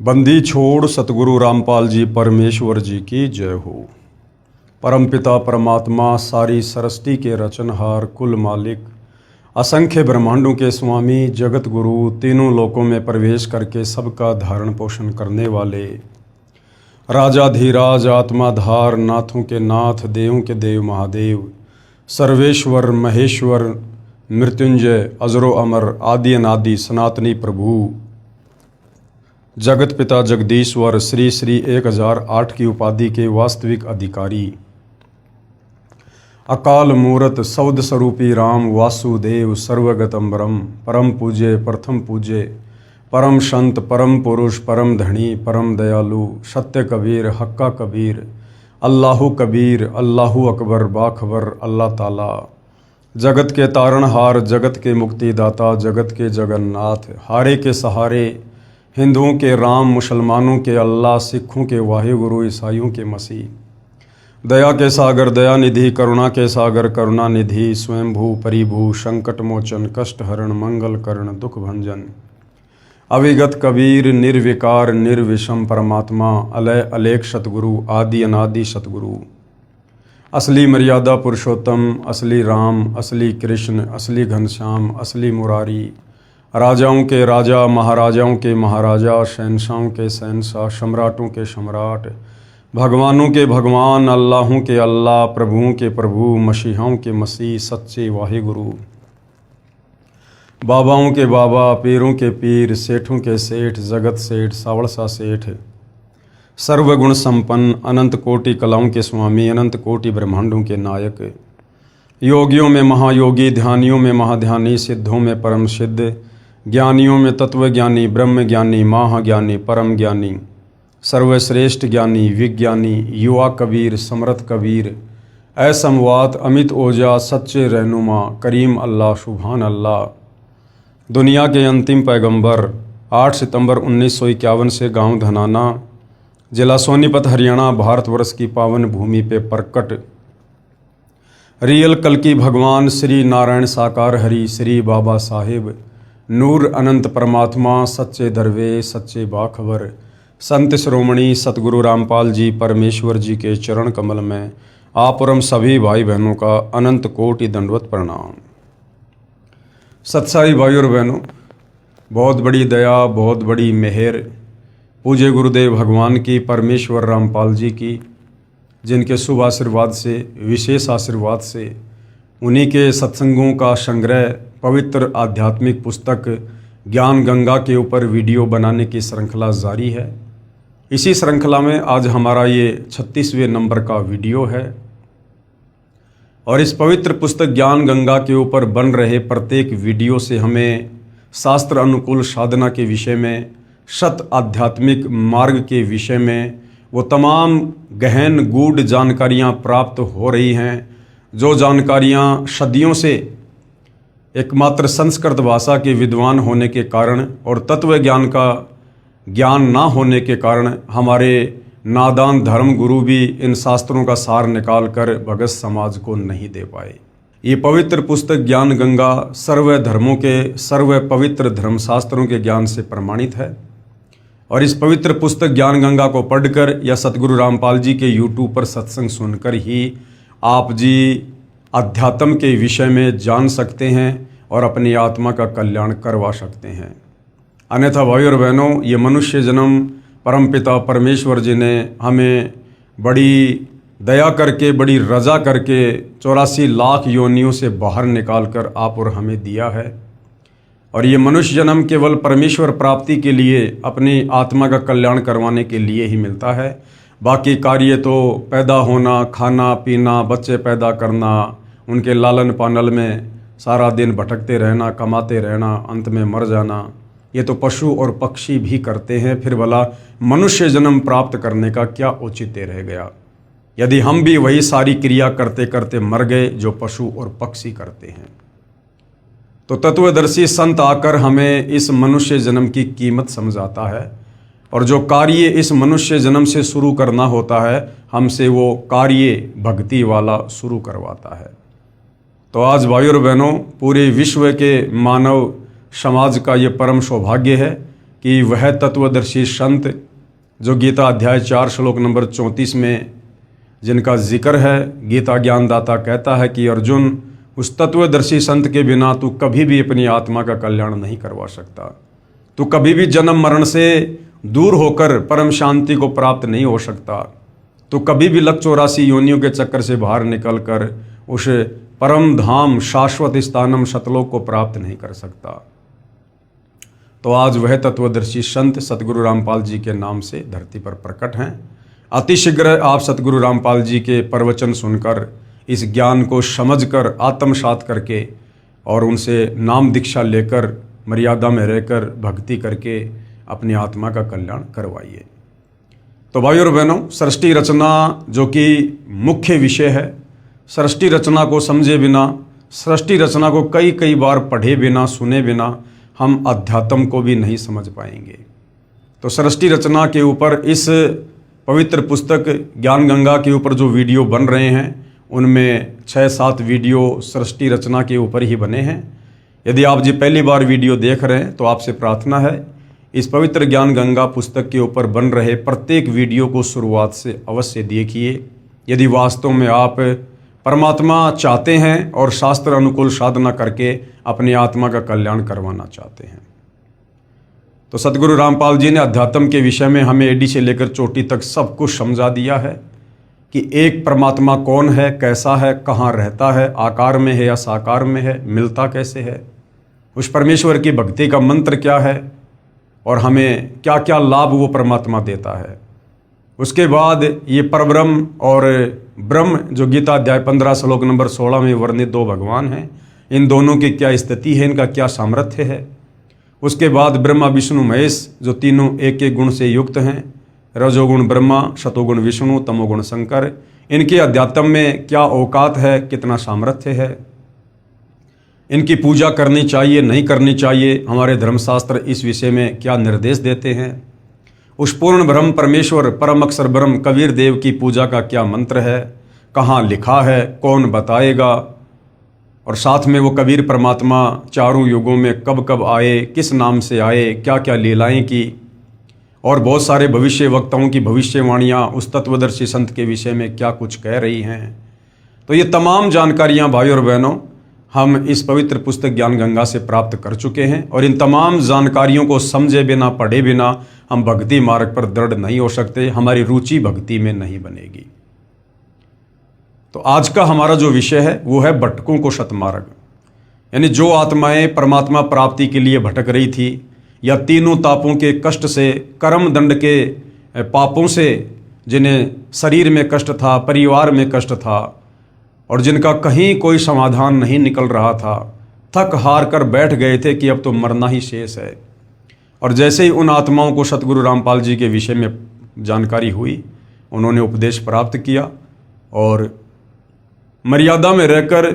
बंदी छोड़ सतगुरु रामपाल जी परमेश्वर जी की जय हो। परमपिता परमात्मा सारी सृष्टि के रचनहार कुल मालिक असंख्य ब्रह्मांडों के स्वामी जगत गुरु तीनों लोकों में प्रवेश करके सबका धारण पोषण करने वाले राजाधीराज आत्माधार नाथों के नाथ देवों के देव महादेव सर्वेश्वर महेश्वर मृत्युंजय अजरो अमर आदि अनादि सनातनी प्रभु जगत पिता जगदीश्वर श्री श्री 1008 की उपाधि के वास्तविक अधिकारी अकाल मूरत सौद स्वरूपी राम वासुदेव सर्वगतम ब्रह्म परम पूज्य प्रथम पूज्य परम संत परम पुरुष परम धनी परम दयालु सत्य कबीर हक्का कबीर अल्लाहु कबीर अल्लाहु अकबर बाखबर अल्लाह ताला जगत के तारणहार जगत के मुक्तिदाता जगत के जगन्नाथ हारे के सहारे हिंदुओं के राम मुसलमानों के अल्लाह सिखों के वाहिगुरु ईसाइयों के मसीह दया के सागर दया निधि करुणा के सागर करुणा निधि स्वयंभू परिभू संकट मोचन कष्ट हरण मंगल करण दुख भंजन अविगत कबीर निर्विकार निर्विषम परमात्मा अलय अलेख सतगुरु आदि अनादि सतगुरु असली मर्यादा पुरुषोत्तम असली राम असली कृष्ण असली घनश्याम असली मुरारी राजाओं के राजा महाराजाओं के महाराजा शहनशाहों के शहनशाह सम्राटों के सम्राट भगवानों के भगवान अल्लाहों के अल्लाह प्रभुओं के प्रभु मसीहाओं के मसीह सच्चे वाहिगुरु बाबाओं के बाबा पीरों के पीर सेठों के सेठ जगत सेठ सावड़सा सेठ सर्वगुण संपन्न अनंत कोटि कलाओं के स्वामी अनंत कोटि ब्रह्मांडों के नायक योगियों में महायोगी ध्यानियों में महाध्यानी सिद्धों में परम सिद्ध ज्ञानियों में तत्वज्ञानी ब्रह्म ज्ञानी महाज्ञानी परम ज्ञानी सर्वश्रेष्ठ ज्ञानी विज्ञानी युवा कबीर समर्थ कबीर असमवात अमित ओजा सच्चे रहनुमा करीम अल्लाह सुभान अल्लाह दुनिया के अंतिम पैगंबर 8 सितंबर 1951 से गांव धनाना जिला सोनीपत हरियाणा भारतवर्ष की पावन भूमि पे प्रकट रियल कल्कि भगवान श्री नारायण साकार हरि श्री बाबा साहेब नूर अनंत परमात्मा सच्चे दरवेश सच्चे बाखबर संत श्रोमणी सतगुरु रामपाल जी परमेश्वर जी के चरण कमल में आप और हम सभी भाई बहनों का अनंत कोटि दंडवत प्रणाम। सत्साई भाई और बहनों, बहुत बड़ी दया बहुत बड़ी मेहर पूज्य गुरुदेव भगवान की परमेश्वर रामपाल जी की, जिनके शुभ आशीर्वाद से विशेष आशीर्वाद से उन्हीं के सत्संगों का संग्रह पवित्र आध्यात्मिक पुस्तक ज्ञान गंगा के ऊपर वीडियो बनाने की श्रृंखला जारी है। इसी श्रृंखला में आज हमारा ये 36वें नंबर का वीडियो है और इस पवित्र पुस्तक ज्ञान गंगा के ऊपर बन रहे प्रत्येक वीडियो से हमें शास्त्र अनुकूल साधना के विषय में सत आध्यात्मिक मार्ग के विषय में वो तमाम गहन गूढ़ जानकारियाँ प्राप्त हो रही हैं, जो जानकारियाँ सदियों से एकमात्र संस्कृत भाषा के विद्वान होने के कारण और तत्व ज्ञान का ज्ञान ना होने के कारण हमारे नादान धर्म गुरु भी इन शास्त्रों का सार निकाल कर भगत समाज को नहीं दे पाए। ये पवित्र पुस्तक ज्ञान गंगा सर्व धर्मों के सर्व पवित्र धर्मशास्त्रों के ज्ञान से प्रमाणित है और इस पवित्र पुस्तक ज्ञान गंगा को पढ़कर या सतगुरु रामपाल जी के यूट्यूब पर सत्संग सुनकर ही आप जी अध्यात्म के विषय में जान सकते हैं और अपनी आत्मा का कल्याण करवा सकते हैं। अन्यथा भाई और बहनों, ये मनुष्य जन्म परमपिता परमेश्वर जी ने हमें बड़ी दया करके बड़ी रजा करके 84 लाख योनियों से बाहर निकाल कर आप और हमें दिया है और ये मनुष्य जन्म केवल परमेश्वर प्राप्ति के लिए अपनी आत्मा का कल्याण करवाने के लिए ही मिलता है। बाकी कार्य तो पैदा होना खाना पीना बच्चे पैदा करना उनके लालन पालन में सारा दिन भटकते रहना कमाते रहना अंत में मर जाना, ये तो पशु और पक्षी भी करते हैं। फिर भला मनुष्य जन्म प्राप्त करने का क्या औचित्य रह गया यदि हम भी वही सारी क्रिया करते करते मर गए जो पशु और पक्षी करते हैं। तो तत्वदर्शी संत आकर हमें इस मनुष्य जन्म की कीमत समझाता है और जो कार्य इस मनुष्य जन्म से शुरू करना होता है हमसे वो कार्य भक्ति वाला शुरू करवाता है। तो आज भाइयों और बहनों, पूरे विश्व के मानव समाज का ये परम सौभाग्य है कि वह तत्वदर्शी संत जो गीता अध्याय 4 श्लोक नंबर 34 में जिनका जिक्र है, गीता ज्ञानदाता कहता है कि अर्जुन, उस तत्वदर्शी संत के बिना तू कभी भी अपनी आत्मा का कल्याण नहीं करवा सकता। तू कभी भी जन्म मरण से दूर होकर परम शांति को प्राप्त नहीं हो सकता। तू कभी भी लख 84 योनियों के चक्कर से बाहर निकलकर उस परम धाम शाश्वत स्थानम सतलोक को प्राप्त नहीं कर सकता। तो आज वह तत्वदर्शी संत सतगुरु रामपाल जी के नाम से धरती पर प्रकट हैं। अतिशीघ्र आप सतगुरु रामपाल जी के प्रवचन सुनकर इस ज्ञान को समझकर आत्मसात करके और उनसे नाम दीक्षा लेकर मर्यादा में रहकर भक्ति करके अपनी आत्मा का कल्याण करवाइए। तो भाइयों और बहनों, सृष्टि रचना जो कि मुख्य विषय है, सृष्टि रचना को समझे बिना, सृष्टि रचना को कई कई बार पढ़े बिना, सुने बिना हम अध्यात्म को भी नहीं समझ पाएंगे। तो सृष्टि रचना के ऊपर इस पवित्र पुस्तक ज्ञान गंगा के ऊपर जो वीडियो बन रहे हैं, उनमें 6-7 वीडियो सृष्टि रचना के ऊपर ही बने हैं। यदि आप जी पहली बार वीडियो देख रहे हैं तो आपसे प्रार्थना है, इस पवित्र ज्ञान गंगा पुस्तक के ऊपर बन रहे प्रत्येक वीडियो को शुरुआत से अवश्य देखिए। यदि वास्तव में आप परमात्मा चाहते हैं और शास्त्र अनुकूल साधना करके अपनी आत्मा का कल्याण करवाना चाहते हैं। तो सतगुरु रामपाल जी ने अध्यात्म के विषय में हमें एडी से लेकर चोटी तक सब कुछ समझा दिया है कि एक परमात्मा कौन है, कैसा है, कहाँ रहता है, आकार में है या साकार में है, मिलता कैसे है, उस परमेश्वर की भक्ति का मंत्र क्या है और हमें क्या क्या लाभ वो परमात्मा देता है। उसके बाद ये परब्रह्म और ब्रह्म जो गीता अध्याय 15 श्लोक नंबर 16 में वर्णित 2 भगवान हैं, इन दोनों की क्या स्थिति है, इनका क्या सामर्थ्य है। उसके बाद ब्रह्मा विष्णु महेश जो तीनों एक एक गुण से युक्त हैं, रजोगुण ब्रह्मा, शतोगुण विष्णु, तमोगुण शंकर, इनके अध्यात्म में क्या औकात है, कितना सामर्थ्य है, इनकी पूजा करनी चाहिए नहीं करनी चाहिए, हमारे धर्मशास्त्र इस विषय में क्या निर्देश देते हैं। उस पूर्ण ब्रह्म परमेश्वर परम अक्षर ब्रह्म कबीर देव की पूजा का क्या मंत्र है, कहाँ लिखा है, कौन बताएगा, और साथ में वो कबीर परमात्मा चारों युगों में कब कब आए, किस नाम से आए, क्या क्या लीलाएं की, और बहुत सारे भविष्य वक्ताओं की भविष्यवाणियाँ उस तत्वदर्शी संत के विषय में क्या कुछ कह रही हैं। तो ये तमाम जानकारियाँ भाइयों और बहनों हम इस पवित्र पुस्तक ज्ञान गंगा से प्राप्त कर चुके हैं, और इन तमाम जानकारियों को समझे बिना, पढ़े बिना हम भक्ति मार्ग पर दृढ़ नहीं हो सकते, हमारी रुचि भक्ति में नहीं बनेगी। तो आज का हमारा जो विषय है वो है भटकों को सतमार्ग, यानी जो आत्माएं परमात्मा प्राप्ति के लिए भटक रही थी या तीनों तापों के कष्ट से, कर्म दंड के पापों से, जिन्हें शरीर में कष्ट था, परिवार में कष्ट था और जिनका कहीं कोई समाधान नहीं निकल रहा था, थक हार कर बैठ गए थे कि अब तो मरना ही शेष है। और जैसे ही उन आत्माओं को सतगुरु रामपाल जी के विषय में जानकारी हुई, उन्होंने उपदेश प्राप्त किया और मर्यादा में रहकर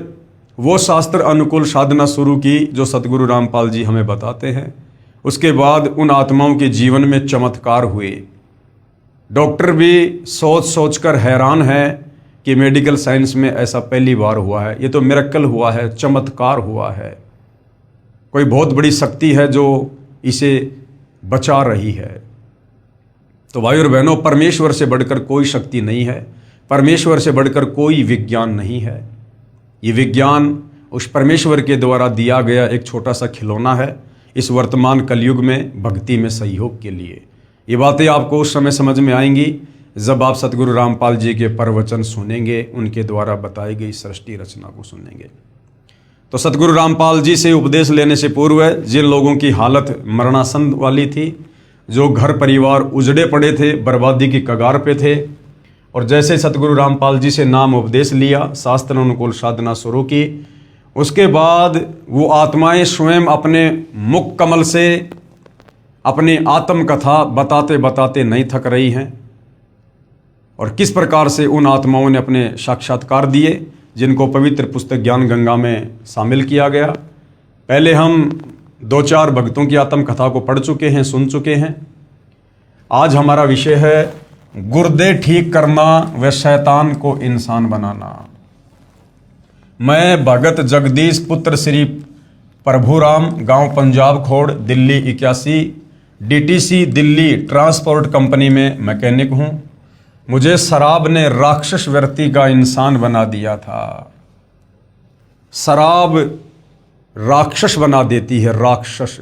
वो शास्त्र अनुकूल साधना शुरू की जो सतगुरु रामपाल जी हमें बताते हैं। उसके बाद उन आत्माओं के जीवन में चमत्कार हुए। डॉक्टर भी सोच सोच कर हैरान है कि मेडिकल साइंस में ऐसा पहली बार हुआ है, ये तो मिरेकल हुआ है, चमत्कार हुआ है, कोई बहुत बड़ी शक्ति है जो इसे बचा रही है। तो भाई और बहनों, परमेश्वर से बढ़कर कोई शक्ति नहीं है, परमेश्वर से बढ़कर कोई विज्ञान नहीं है। ये विज्ञान उस परमेश्वर के द्वारा दिया गया एक छोटा सा खिलौना है इस वर्तमान कलयुग में भक्ति में सहयोग के लिए। ये बातें आपको उस समय समझ में आएंगी जब आप सतगुरु रामपाल जी के प्रवचन सुनेंगे, उनके द्वारा बताई गई सृष्टि रचना को सुनेंगे। तो सतगुरु रामपाल जी से उपदेश लेने से पूर्व जिन लोगों की हालत मरणासन वाली थी, जो घर परिवार उजड़े पड़े थे, बर्बादी की कगार पे थे, और जैसे सतगुरु रामपाल जी से नाम उपदेश लिया, शास्त्र अनुकूल साधना शुरू की, उसके बाद वो आत्माएं स्वयं अपने मुख कमल से अपनी आत्मकथा बताते बताते नहीं थक रही हैं। और किस प्रकार से उन आत्माओं ने अपने साक्षात्कार दिए, जिनको पवित्र पुस्तक ज्ञान गंगा में शामिल किया गया। पहले हम 2-4 भक्तों की आत्मकथा को पढ़ चुके हैं, सुन चुके हैं। आज हमारा विषय है गुर्दे ठीक करना व शैतान को इंसान बनाना। मैं भगत जगदीश पुत्र श्री प्रभुराम, गांव पंजाब खोड़, Delhi 81, DTC Delhi transport company में मैकेनिक हूँ। मुझे शराब ने राक्षस व्यक्ति का इंसान बना दिया था। शराब राक्षस बना देती है, राक्षस।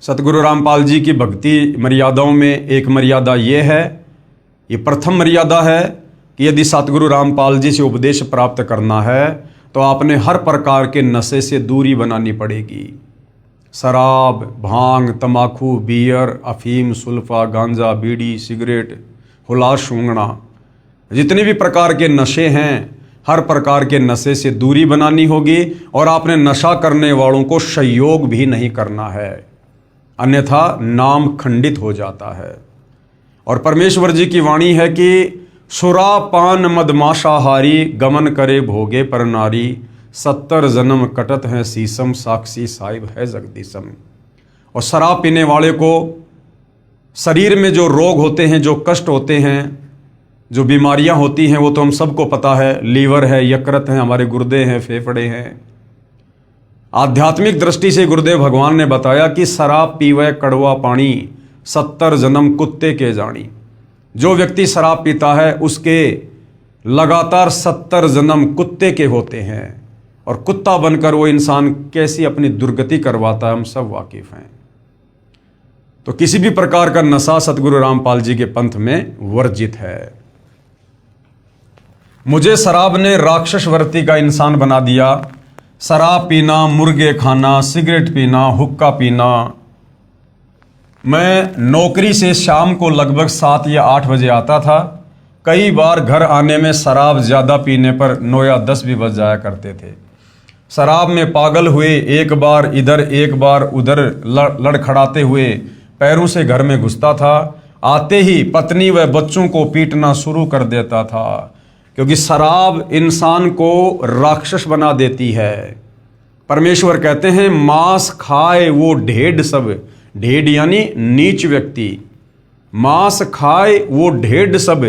सतगुरु रामपाल जी की भक्ति मर्यादाओं में एक मर्यादा ये है, ये प्रथम मर्यादा है कि यदि सतगुरु रामपाल जी से उपदेश प्राप्त करना है तो आपने हर प्रकार के नशे से दूरी बनानी पड़ेगी। शराब, भांग, तंबाकू, बियर, अफीम, सुल्फा, गांजा, बीड़ी, सिगरेट, हुलास, सूंघना, जितने भी प्रकार के नशे हैं, हर प्रकार के नशे से दूरी बनानी होगी और आपने नशा करने वालों को सहयोग भी नहीं करना है, अन्यथा नाम खंडित हो जाता है। और परमेश्वर जी की वाणी है कि सुरा पान मदमाशाहारी गमन करे भोगे पर नारी 70 जन्म कटत हैं सीसम साक्षी साहिब है जगदीशम। और शराब पीने वाले को शरीर में जो रोग होते हैं, जो कष्ट होते हैं, जो बीमारियां होती हैं, वो तो हम सबको पता है। लीवर है, यकृत है, हमारे गुर्दे हैं, फेफड़े हैं। आध्यात्मिक दृष्टि से गुरुदेव भगवान ने बताया कि शराब पीवे कड़वा पानी 70 जन्म कुत्ते के जानी। जो व्यक्ति शराब पीता है उसके लगातार 70 जन्म कुत्ते के होते हैं और कुत्ता बनकर वो इंसान कैसी अपनी दुर्गति करवाता है हम सब वाकिफ हैं। तो किसी भी प्रकार का नशा सतगुरु रामपाल जी के पंथ में वर्जित है। मुझे शराब ने राक्षस वर्ती का इंसान बना दिया। शराब पीना, मुर्गे खाना, सिगरेट पीना, हुक्का पीना। मैं नौकरी से शाम को लगभग 7 या 8 बजे आता था। कई बार घर आने में शराब ज़्यादा पीने पर 9 या 10 भी बज जाया करते थे। शराब में पागल हुए, एक बार इधर एक बार उधर लड़खड़ाते हुए पैरों से घर में घुसता था। आते ही पत्नी व बच्चों को पीटना शुरू कर देता था, क्योंकि शराब इंसान को राक्षस बना देती है। परमेश्वर कहते हैं मांस खाए वो ढेड सब, ढेड यानी नीच व्यक्ति, मांस खाए वो ढेड सब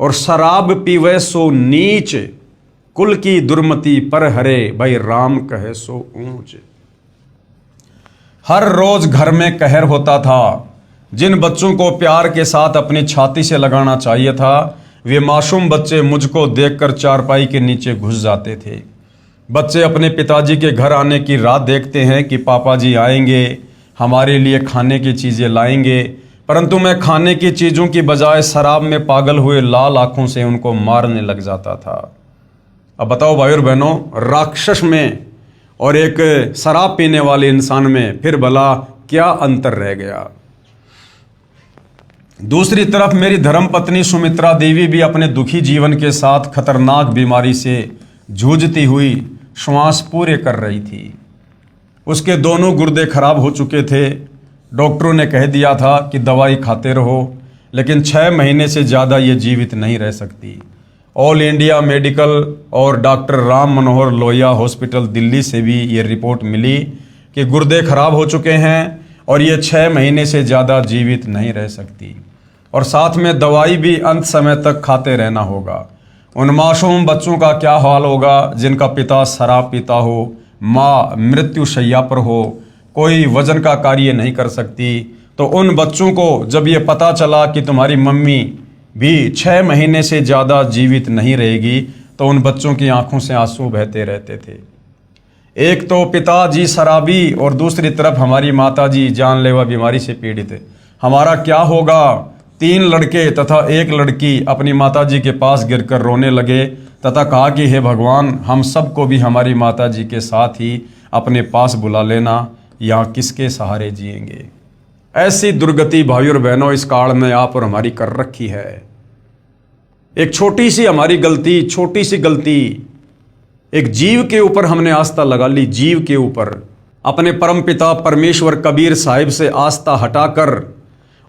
और शराब पीवे सो नीच, कुल की दुर्मति पर हरे भाई राम कहे सो ऊंच। हर रोज घर में कहर होता था। जिन बच्चों को प्यार के साथ अपनी छाती से लगाना चाहिए था, वे मासूम बच्चे मुझको देखकर चारपाई के नीचे घुस जाते थे। बच्चे अपने पिताजी के घर आने की राह देखते हैं कि पापा जी आएंगे, हमारे लिए खाने की चीज़ें लाएंगे, परंतु मैं खाने की चीज़ों की बजाय शराब में पागल हुए लाल आंखों से उनको मारने लग जाता था। अब बताओ भाई और बहनों, राक्षस में और एक शराब पीने वाले इंसान में फिर भला क्या अंतर रह गया। दूसरी तरफ मेरी धर्मपत्नी सुमित्रा देवी भी अपने दुखी जीवन के साथ खतरनाक बीमारी से जूझती हुई श्वास पूरे कर रही थी। उसके दोनों गुर्दे खराब हो चुके थे। डॉक्टरों ने कह दिया था कि दवाई खाते रहो, लेकिन 6 महीने से ज़्यादा ये जीवित नहीं रह सकती। ऑल इंडिया मेडिकल और डॉक्टर राम मनोहर लोहिया हॉस्पिटल दिल्ली से भी ये रिपोर्ट मिली कि गुर्दे खराब हो चुके हैं और ये 6 महीने से ज़्यादा जीवित नहीं रह सकती, और साथ में दवाई भी अंत समय तक खाते रहना होगा। उन मासूम बच्चों का क्या हाल होगा जिनका पिता शराब पीता हो, माँ मृत्यु शैया पर हो, कोई वजन का कार्य नहीं कर सकती। तो उन बच्चों को जब ये पता चला कि तुम्हारी मम्मी भी 6 महीने से ज़्यादा जीवित नहीं रहेगी, तो उन बच्चों की आंखों से आंसू बहते रहते थे। एक तो पिताजी शराबी और दूसरी तरफ हमारी माताजी जानलेवा बीमारी से पीड़ित है। हमारा क्या होगा। 3 लड़के तथा 1 लड़की अपनी माताजी के पास गिरकर रोने लगे तथा कहा कि हे भगवान, हम सबको भी हमारी माताजी के साथ ही अपने पास बुला लेना, या किसके सहारे जिएंगे। ऐसी दुर्गति भाई और बहनों इस काल में आप और हमारी कर रखी है। एक छोटी सी हमारी गलती, छोटी सी गलती, एक जीव के ऊपर हमने आस्था लगा ली। जीव के ऊपर अपने परमपिता परमेश्वर कबीर साहिब से आस्था हटाकर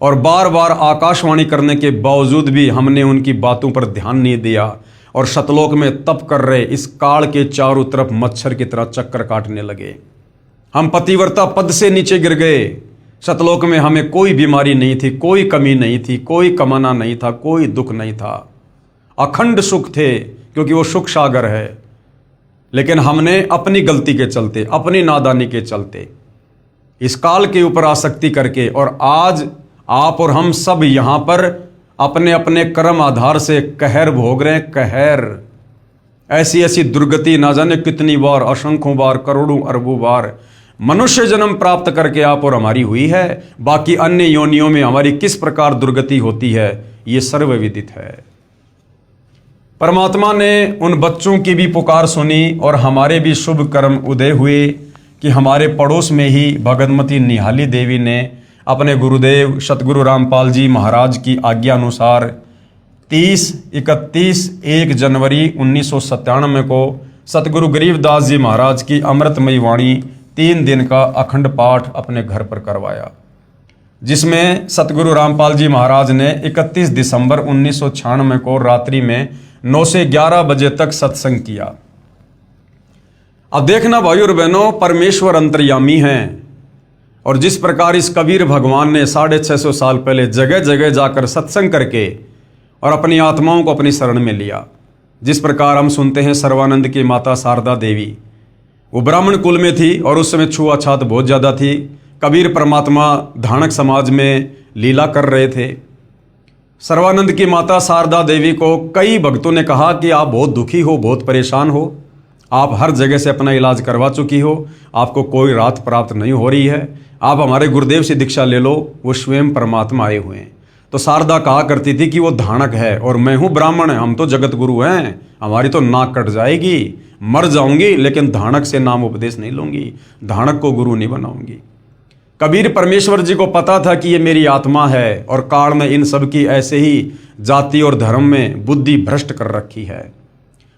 और बार बार आकाशवाणी करने के बावजूद भी हमने उनकी बातों पर ध्यान नहीं दिया और सतलोक में तप कर रहे इस काल के चारों तरफ मच्छर की तरह चक्कर काटने लगे। हम पतिव्रता पद से नीचे गिर गए। सतलोक में हमें कोई बीमारी नहीं थी, कोई कमी नहीं थी, कोई कमाना नहीं था, कोई दुख नहीं था, अखंड सुख थे, क्योंकि वो सुख सागर है। लेकिन हमने अपनी गलती के चलते, अपनी नादानी के चलते इस काल के ऊपर आसक्ति करके, और आज आप और हम सब यहाँ पर अपने अपने कर्म आधार से कहर भोग रहे हैं। कहर, ऐसी ऐसी दुर्गति ना जाने कितनी बार, असंख्यों बार, करोड़ों अरबों बार मनुष्य जन्म प्राप्त करके आप और हमारी हुई है। बाकी अन्य योनियों में हमारी किस प्रकार दुर्गति होती है ये सर्वविदित है। परमात्मा ने उन बच्चों की भी पुकार सुनी और हमारे भी शुभ कर्म उदय हुए कि हमारे पड़ोस में ही भगतमती निहाली देवी ने अपने गुरुदेव सतगुरु रामपाल जी महाराज की आज्ञा अनुसार 30, 31, 1 जनवरी 1997 को सतगुरु गरीबदास जी महाराज की अमृतमयी वाणी 3 दिन का अखंड पाठ अपने घर पर करवाया, जिसमें सतगुरु रामपाल जी महाराज ने 31 दिसंबर 1996 को रात्रि में 9 से 11 बजे तक सत्संग किया। अब देखना भाइयों और बहनों, परमेश्वर अंतर्यामी हैं, और जिस प्रकार इस कबीर भगवान ने 650 साल पहले जगह जगह जाकर सत्संग करके और अपनी आत्माओं को अपनी शरण में लिया, जिस प्रकार हम सुनते हैं सर्वानंद की माता शारदा देवी, वो ब्राह्मण कुल में थी और उस समय छुआछात बहुत ज़्यादा थी। कबीर परमात्मा धानक समाज में लीला कर रहे थे। सर्वानंद की माता शारदा देवी को कई भक्तों ने कहा कि आप बहुत दुखी हो, बहुत परेशान हो, आप हर जगह से अपना इलाज करवा चुकी हो, आपको कोई राहत प्राप्त नहीं हो रही है, आप हमारे गुरुदेव से दीक्षा ले लो, वो स्वयं परमात्मा आए हुए हैं। तो शारदा कहा करती थी कि वो धानक है और मैं हूँ ब्राह्मण, हम तो जगत गुरु हैं, हमारी तो नाक कट जाएगी, मर जाऊंगी, लेकिन धानक से नाम उपदेश नहीं लूंगी, धानक को गुरु नहीं बनाऊंगी। कबीर परमेश्वर जी को पता था कि ये मेरी आत्मा है और काल में इन सब की ऐसे ही जाति और धर्म में बुद्धि भ्रष्ट कर रखी है।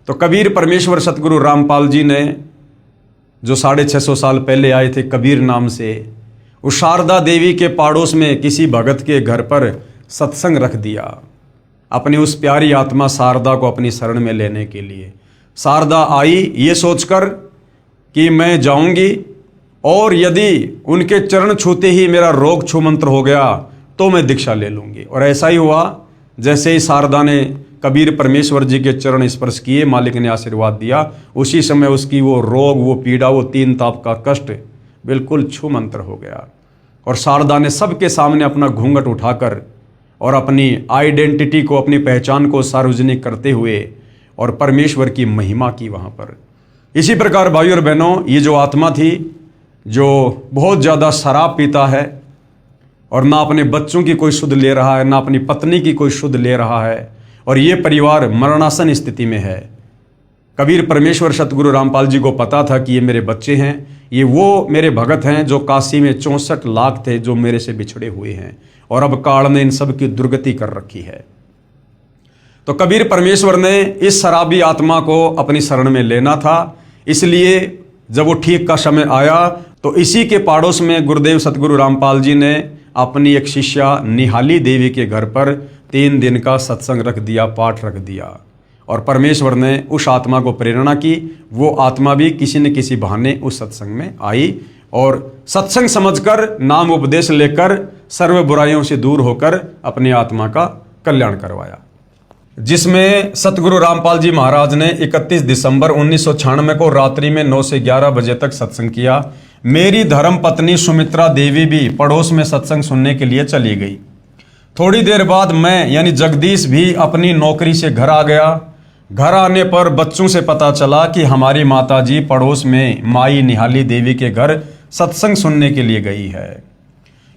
तो कबीर परमेश्वर सतगुरु रामपाल जी ने, जो 650 साल पहले आए थे कबीर नाम से, उस शारदा देवी के पड़ोस में किसी भगत के घर पर सत्संग रख दिया, अपनी उस प्यारी आत्मा शारदा को अपनी शरण में लेने के लिए। शारदा आई ये सोचकर कि मैं जाऊंगी और यदि उनके चरण छूते ही मेरा रोग छूमंत्र हो गया तो मैं दीक्षा ले लूंगी। और ऐसा ही हुआ। जैसे ही शारदा ने कबीर परमेश्वर जी के चरण स्पर्श किए, मालिक ने आशीर्वाद दिया, उसी समय उसकी वो रोग, वो पीड़ा, वो 3 ताप का कष्ट बिल्कुल छूमंत्र हो गया। और शारदा ने सबके सामने अपना घूंघट उठाकर और अपनी आइडेंटिटी को, अपनी पहचान को सार्वजनिक करते हुए और परमेश्वर की महिमा की वहाँ पर। इसी प्रकार भाइयों और बहनों, ये जो आत्मा थी जो बहुत ज़्यादा शराब पीता है और ना अपने बच्चों की कोई शुद्ध ले रहा है, ना अपनी पत्नी की कोई शुद्ध ले रहा है, और ये परिवार मरणासन स्थिति में है। कबीर परमेश्वर सतगुरु रामपाल जी को पता था कि ये मेरे बच्चे हैं, ये वो मेरे भगत हैं जो काशी में 64 लाख थे जो मेरे से बिछड़े हुए हैं, और अब काल ने इन सब की दुर्गति कर रखी है। तो कबीर परमेश्वर ने इस शराबी आत्मा को अपनी शरण में लेना था, इसलिए जब वो ठीक का समय आया तो इसी के पड़ोस में गुरुदेव सतगुरु रामपाल जी ने अपनी एक शिष्या निहाली देवी के घर पर 3 दिन का सत्संग रख दिया, पाठ रख दिया, और परमेश्वर ने उस आत्मा को प्रेरणा की। वो आत्मा भी किसी न किसी बहाने उस सत्संग में आई और सत्संग समझकर, नाम उपदेश लेकर, सर्व बुराइयों से दूर होकर अपनी आत्मा का कल्याण करवाया, जिसमें सतगुरु रामपाल जी महाराज ने 31 दिसंबर 1996 को रात्रि में 9 से 11 बजे तक सत्संग किया। मेरी धर्म पत्नी सुमित्रा देवी भी पड़ोस में सत्संग सुनने के लिए चली गई। थोड़ी देर बाद मैं यानी जगदीश भी अपनी नौकरी से घर आ गया। घर आने पर बच्चों से पता चला कि हमारी माताजी पड़ोस में माई निहाली देवी के घर सत्संग सुनने के लिए गई है।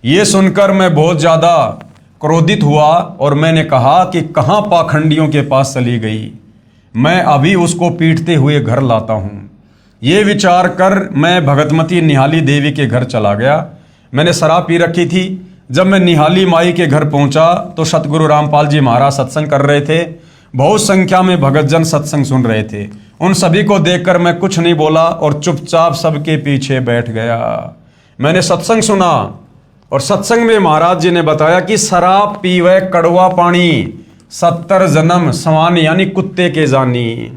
ये सुनकर मैं बहुत ज़्यादा क्रोधित हुआ और मैंने कहा कि कहाँ पाखंडियों के पास चली गई, मैं अभी उसको पीटते हुए घर लाता हूँ। ये विचार कर मैं भगतमती निहाली देवी के घर चला गया। मैंने शराब पी रखी थी। जब मैं निहाली माई के घर पहुंचा तो सतगुरु रामपाल जी महाराज सत्संग कर रहे थे। बहुत संख्या में भगतजन सत्संग सुन रहे थे। उन सभी को देखकर मैं कुछ नहीं बोला और चुपचाप सबके पीछे बैठ गया। मैंने सत्संग सुना और सत्संग में महाराज जी ने बताया कि शराब पीवे कड़वा पानी, 70 जन्म समान यानी कुत्ते के जानी।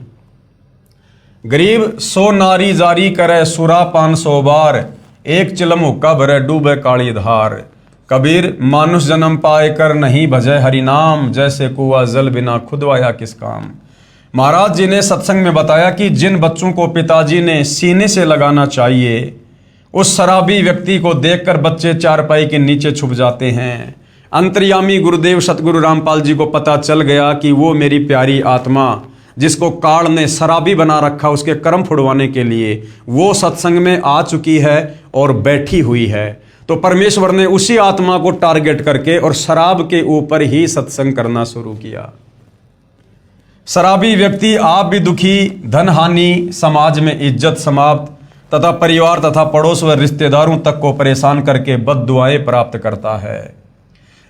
गरीब 100 नारी जारी करे सुरा 500 बार, एक चिलम हुक्का भरे डूबे काली धार। कबीर मानुष जन्म पाए कर नहीं भजे हरि नाम, जैसे कुआ जल बिना खुदवाया किस काम। महाराज जी ने सत्संग में बताया कि जिन बच्चों को पिताजी ने सीने से लगाना चाहिए उस शराबी व्यक्ति को देखकर बच्चे चारपाई के नीचे छुप जाते हैं। अंतर्यामी गुरुदेव सतगुरु रामपाल जी को पता चल गया कि वो मेरी प्यारी आत्मा जिसको काल ने शराबी बना रखा उसके कर्म फुड़वाने के लिए, वो सत्संग में आ चुकी है और बैठी हुई है। तो परमेश्वर ने उसी आत्मा को टारगेट करके और शराब के ऊपर ही सत्संग करना शुरू किया। शराबी व्यक्ति आप भी दुखी, धन हानि, समाज में इज्जत समाप्त तथा परिवार तथा पड़ोस व रिश्तेदारों तक को परेशान करके बद्दुआएं प्राप्त करता है।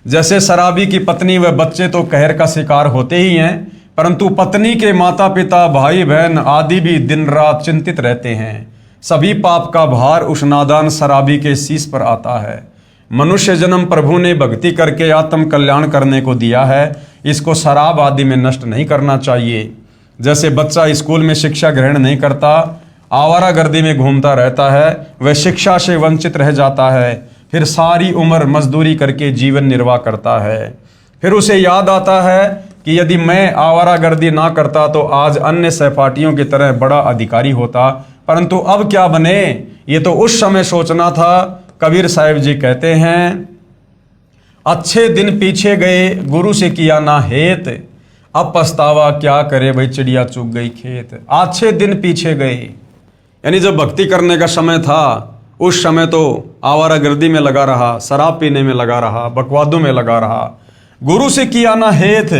जैसे शराबी की पत्नी व बच्चे तो कहर का शिकार होते ही हैं, परंतु पत्नी के माता पिता, भाई बहन आदि भी दिन रात चिंतित रहते हैं। सभी पाप का भार उस नादान शराबी के शीश पर आता है। मनुष्य जन्म प्रभु ने भक्ति करके आत्म कल्याण करने को दिया है, इसको शराब आदि में नष्ट नहीं करना चाहिए। जैसे बच्चा स्कूल में शिक्षा ग्रहण नहीं करता, आवारागर्दी में घूमता रहता है, वह शिक्षा से वंचित रह जाता है, फिर सारी उम्र मजदूरी करके जीवन निर्वाह करता है। फिर उसे याद आता है कि यदि मैं आवारागर्दी ना करता तो आज अन्य सहपाठियों की तरह बड़ा अधिकारी होता, परंतु अब क्या बने, ये तो उस समय सोचना था। कबीर साहिब जी कहते हैं, अच्छे दिन पीछे गए गुरु से किया ना हेत, अब पछतावा क्या करे भाई चिड़िया चुग गई खेत। अच्छे दिन पीछे गए, यानी जब भक्ति करने का समय था उस समय तो आवारागर्दी में लगा रहा, शराब पीने में लगा रहा, बकवादों में लगा रहा। गुरु से किया ना हेत,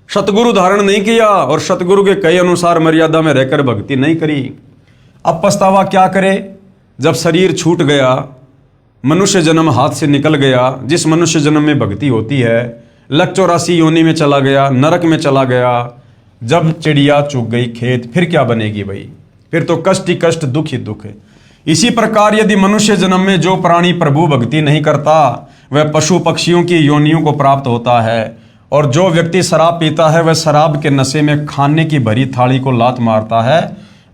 सतगुरु धारण नहीं किया और सतगुरु के कई अनुसार मर्यादा में रहकर भक्ति नहीं करी। अब पछतावा क्या करे, जब शरीर छूट गया, मनुष्य जन्म हाथ से निकल गया, जिस मनुष्य जन्म में भक्ति होती है, लक 84 योनि में चला गया, नरक में चला गया। जब चिड़िया चुग गई खेत, फिर क्या बनेगी भाई, फिर तो कष्ट ही कष्ट, दुख ही दुख है। इसी प्रकार यदि मनुष्य जन्म में जो प्राणी प्रभु भक्ति नहीं करता वह पशु पक्षियों की योनियों को प्राप्त होता है, और जो व्यक्ति शराब पीता है वह शराब के नशे में खाने की भरी थाली को लात मारता है।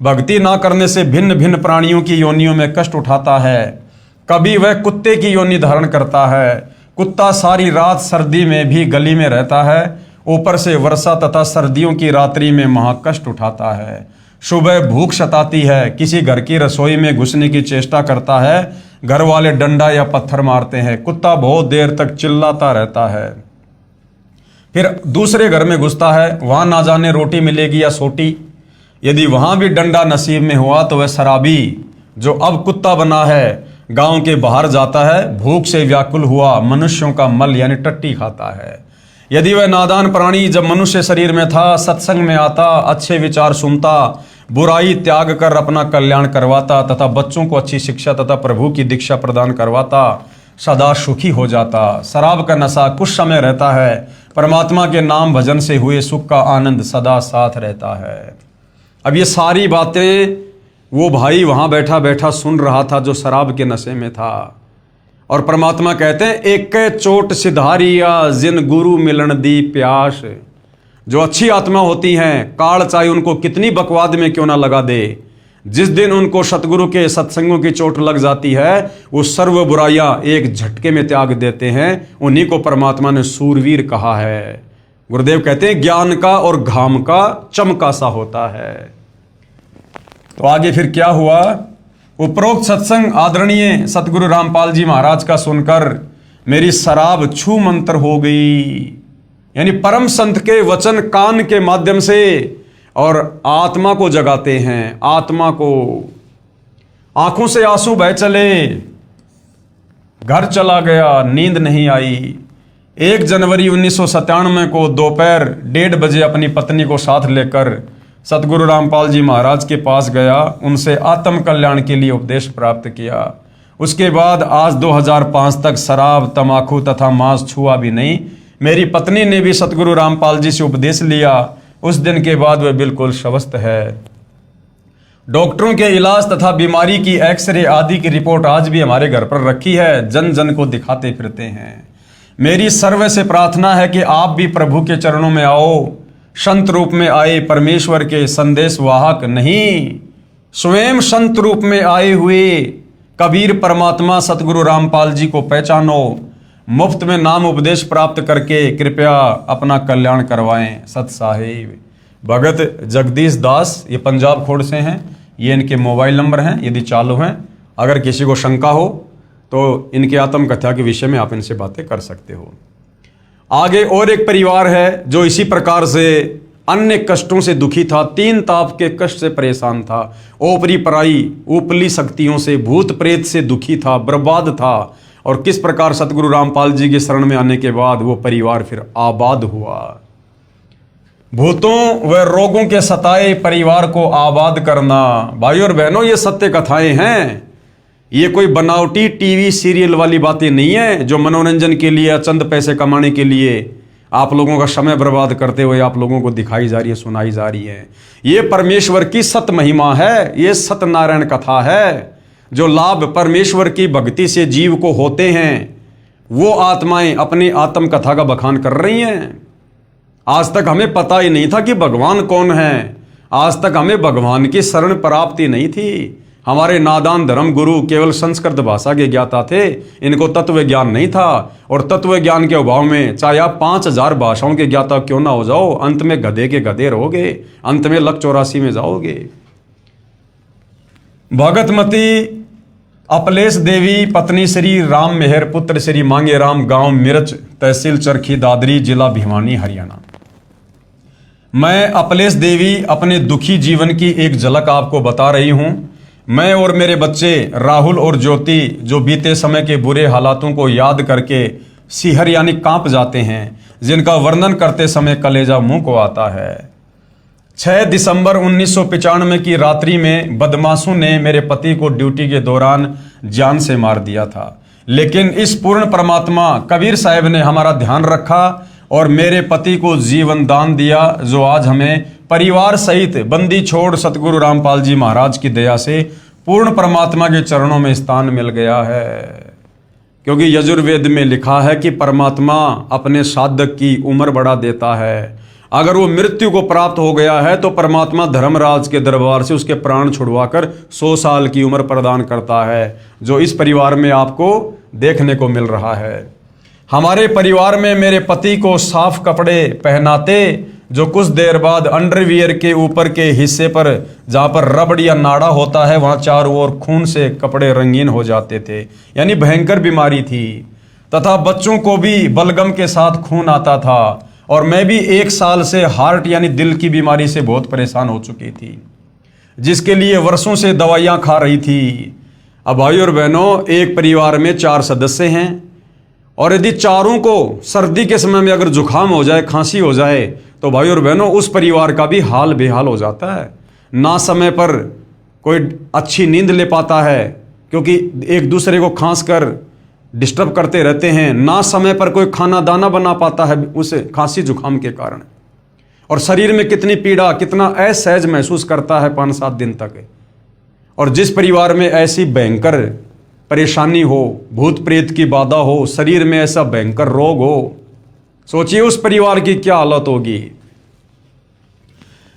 भक्ति ना करने से भिन्न भिन्न प्राणियों की योनियों में कष्ट उठाता है। कभी वह कुत्ते की योनि धारण करता है, कुत्ता सारी रात सर्दी में भी गली में रहता है, ऊपर से वर्षा तथा सर्दियों की रात्रि में महाकष्ट उठाता है। सुबह भूख सताती है, किसी घर की रसोई में घुसने की चेष्टा करता है, घर वाले डंडा या पत्थर मारते हैं, कुत्ता बहुत देर तक चिल्लाता रहता है। फिर दूसरे घर में घुसता है, वहां ना जाने रोटी मिलेगी या सोटी, यदि वहां भी डंडा नसीब में हुआ तो वह शराबी जो अब कुत्ता बना है गांव के बाहर जाता है, भूख से व्याकुल हुआ मनुष्यों का मल यानी टट्टी खाता है। यदि वह नादान प्राणी जब मनुष्य शरीर में था सत्संग में आता, अच्छे विचार सुनता, बुराई त्याग कर अपना कल्याण करवाता तथा बच्चों को अच्छी शिक्षा तथा प्रभु की दीक्षा प्रदान करवाता, सदा सुखी हो जाता। शराब का नशा कुछ समय रहता है, परमात्मा के नाम भजन से हुए सुख का आनंद सदा साथ रहता है। अब ये सारी बातें वो भाई वहां बैठा बैठा सुन रहा था जो शराब के नशे में था, और परमात्मा कहते हैं एक चोट सिधारिया जिन गुरु मिलन दी प्यास। जो अच्छी आत्मा होती हैं, काल चाहे उनको कितनी बकवाद में क्यों ना लगा दे, जिस दिन उनको सतगुरु के सत्संगों की चोट लग जाती है वो सर्व बुराइयां एक झटके में त्याग देते हैं। उन्हीं को परमात्मा ने सूरवीर कहा है। गुरुदेव कहते हैं ज्ञान का और घाम का चमका सा होता है। तो आगे फिर क्या हुआ, उपरोक्त सत्संग आदरणीय सतगुरु रामपाल जी महाराज का सुनकर मेरी शराब छू मंत्र हो गई, यानी परम संत के वचन कान के माध्यम से और आत्मा को जगाते हैं। आत्मा को आंखों से आंसू बह चले, घर चला गया, नींद नहीं आई। 1 जनवरी 1997 को दोपहर 1:30 बजे अपनी पत्नी को साथ लेकर सतगुरु रामपाल जी महाराज के पास गया, उनसे आत्म कल्याण के लिए उपदेश प्राप्त किया। उसके बाद आज 2005 तक शराब, तमाकू तथा मांस छुआ भी नहीं। मेरी पत्नी ने भी सतगुरु रामपाल जी से उपदेश लिया। उस दिन के बाद वह बिल्कुल स्वस्थ है। डॉक्टरों के इलाज तथा बीमारी की एक्सरे आदि की रिपोर्ट आज भी हमारे घर पर रखी है, जन जन को दिखाते फिरते हैं। मेरी सर्व से प्रार्थना है कि आप भी प्रभु के चरणों में आओ, संत रूप में आए परमेश्वर के संदेश वाहक नहीं, स्वयं संत रूप में आए हुए कबीर परमात्मा सतगुरु रामपाल जी को पहचानो। मुफ्त में नाम उपदेश प्राप्त करके कृपया अपना कल्याण करवाएं। सत साहिब। भगत जगदीश दास, ये पंजाब खोड़ से हैं, ये इनके मोबाइल नंबर हैं, यदि चालू हैं अगर किसी को शंका हो तो इनके आत्मकथा के विषय में आप इनसे बातें कर सकते हो। आगे और एक परिवार है जो इसी प्रकार से अन्य कष्टों से दुखी था, 3 ताप के कष्ट से परेशान था, ओपरी पराई ऊपरी शक्तियों से, भूत प्रेत से दुखी था, बर्बाद था। और किस प्रकार सतगुरु रामपाल जी के शरण में आने के बाद वो परिवार फिर आबाद हुआ। भूतों व रोगों के सताए परिवार को आबाद करना, भाई और बहनों, ये सत्य कथाएं हैं। ये कोई बनावटी टीवी सीरियल वाली बातें नहीं है जो मनोरंजन के लिए या चंद पैसे कमाने के लिए आप लोगों का समय बर्बाद करते हुए आप लोगों को दिखाई जा रही है, सुनाई जा रही है। ये परमेश्वर की सत महिमा है, ये सत्यनारायण कथा है। जो लाभ परमेश्वर की भक्ति से जीव को होते हैं वो आत्माएं अपनी आत्म कथा का बखान कर रही हैं। आज तक हमें पता ही नहीं था कि भगवान कौन है, आज तक हमें भगवान की शरण प्राप्ति नहीं थी। हमारे नादान धर्म गुरु केवल संस्कृत भाषा के ज्ञाता थे, इनको तत्व ज्ञान नहीं था। और तत्व ज्ञान के अभाव में चाहे आप 5000 भाषाओं के ज्ञाता क्यों ना हो जाओ, अंत में गधे के गधे रहोगे, अंत में लक 84 में जाओगे। भगतमती अपलेश देवी पत्नी श्री राम मेहर पुत्र श्री मांगे राम, गांव मिर्च, तहसील चरखी दादरी, जिला भिवानी, हरियाणा। मैं अपलेश देवी अपने दुखी जीवन की एक झलक आपको बता रही हूं। मैं और मेरे बच्चे राहुल और ज्योति जो बीते समय के बुरे हालातों को याद करके सिहर यानी कांप जाते हैं, जिनका वर्णन करते समय कलेजा मुंह को आता है। 6 दिसंबर 1995 की रात्रि में बदमाशों ने मेरे पति को ड्यूटी के दौरान जान से मार दिया था, लेकिन इस पूर्ण परमात्मा कबीर साहब ने हमारा ध्यान रखा और मेरे पति को जीवन दान दिया, जो आज हमें परिवार सहित बंदी छोड़ सतगुरु रामपाल जी महाराज की दया से पूर्ण परमात्मा के चरणों में स्थान मिल गया है। क्योंकि यजुर्वेद में लिखा है कि परमात्मा अपने साधक की उम्र बढ़ा देता है। अगर वो मृत्यु को प्राप्त हो गया है तो परमात्मा धर्मराज के दरबार से उसके प्राण छुड़वाकर 100 साल की उम्र प्रदान करता है, जो इस परिवार में आपको देखने को मिल रहा है। हमारे परिवार में मेरे पति को साफ कपड़े पहनाते, जो कुछ देर बाद अंडरवियर के ऊपर के हिस्से पर जहाँ पर रबड़ या नाड़ा होता है वहाँ चारों ओर खून से कपड़े रंगीन हो जाते थे, यानी भयंकर बीमारी थी। तथा बच्चों को भी बलगम के साथ खून आता था और मैं भी 1 साल से हार्ट यानी दिल की बीमारी से बहुत परेशान हो चुकी थी, जिसके लिए वर्षों से दवाइयाँ खा रही थी। अब भाई और बहनों, एक परिवार में 4 सदस्य हैं और यदि चारों को सर्दी के समय में अगर जुकाम हो जाए, खांसी हो जाए, तो भाई और बहनों उस परिवार का भी हाल बेहाल हो जाता है। ना समय पर कोई अच्छी नींद ले पाता है क्योंकि एक दूसरे को खांस कर डिस्टर्ब करते रहते हैं, ना समय पर कोई खाना दाना बना पाता है उस खांसी जुकाम के कारण। और शरीर में कितनी पीड़ा, कितना असहज महसूस करता है 5-7 दिन तक। और जिस परिवार में ऐसी भयंकर परेशानी हो, भूत प्रेत की बाधा हो, शरीर में ऐसा भयंकर रोग हो, सोचिए उस परिवार की क्या हालत होगी।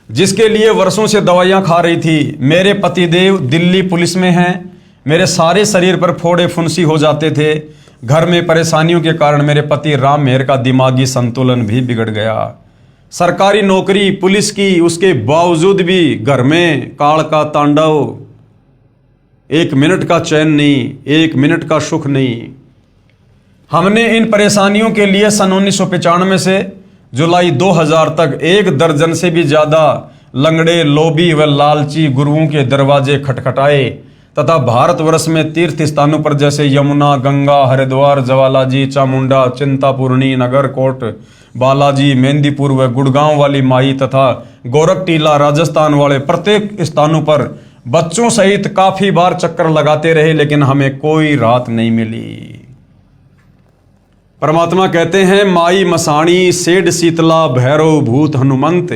जिसके लिए वर्षों से दवाइयां खा रही थी। मेरे पतिदेव दिल्ली पुलिस में हैं, मेरे सारे शरीर पर फोड़े फुंसी हो जाते थे। घर में परेशानियों के कारण मेरे पति राम मेहर का दिमागी संतुलन भी बिगड़ गया। सरकारी नौकरी पुलिस की, उसके बावजूद भी घर में काल का तांडव, 1 मिनट का चैन नहीं, 1 मिनट का सुख नहीं। हमने इन परेशानियों के लिए सन 1995 से जुलाई 2000 तक 1 दर्जन से भी ज्यादा लंगड़े, लोभी व लालची गुरुओं के दरवाजे खटखटाए तथा भारतवर्ष में तीर्थ स्थानों पर जैसे यमुना, गंगा, हरिद्वार, ज्वालाजी, चामुंडा, चिंतापूर्णी, नगरकोट, बालाजी, मेहंदीपुर व गुड़गांव वाली माई तथा गोरखटीला राजस्थान वाले प्रत्येक स्थानों पर बच्चों सहित काफी बार चक्कर लगाते रहे, लेकिन हमें कोई राहत नहीं मिली। परमात्मा कहते हैं, माई मसाणी सेड शीतला भैरव भूत हनुमंत।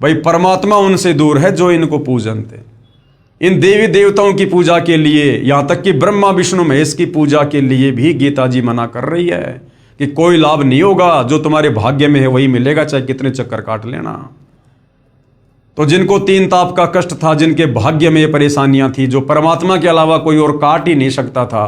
भाई परमात्मा उनसे दूर है जो इनको पूजनते। इन देवी देवताओं की पूजा के लिए, यहां तक कि ब्रह्मा विष्णु महेश की पूजा के लिए भी गीता जी मना कर रही है कि कोई लाभ नहीं होगा, जो तुम्हारे भाग्य में है वही मिलेगा, चाहे कितने चक्कर काट लेना। तो जिनको 3 ताप का कष्ट था, जिनके भाग्य में ये परेशानियां थी, जो परमात्मा के अलावा कोई और काट ही नहीं सकता था,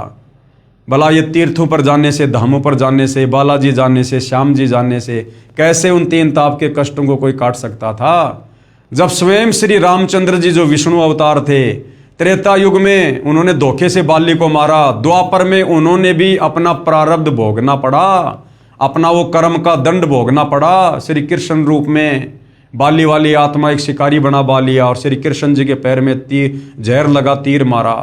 भला ये तीर्थों पर जाने से, धामों पर जाने से, बालाजी जाने से, श्याम जी जाने से कैसे उन 3 ताप के कष्टों को कोई काट सकता था। जब स्वयं श्री रामचंद्र जी जो विष्णु अवतार थे, त्रेता युग में उन्होंने धोखे से बाली को मारा, द्वापर में उन्होंने भी अपना प्रारब्ध भोगना पड़ा, अपना वो कर्म का दंड भोगना पड़ा। श्री कृष्ण रूप में बाली वाली आत्मा एक शिकारी बना बालिया और श्री कृष्ण जी के पैर में तीर जहर लगा, तीर मारा,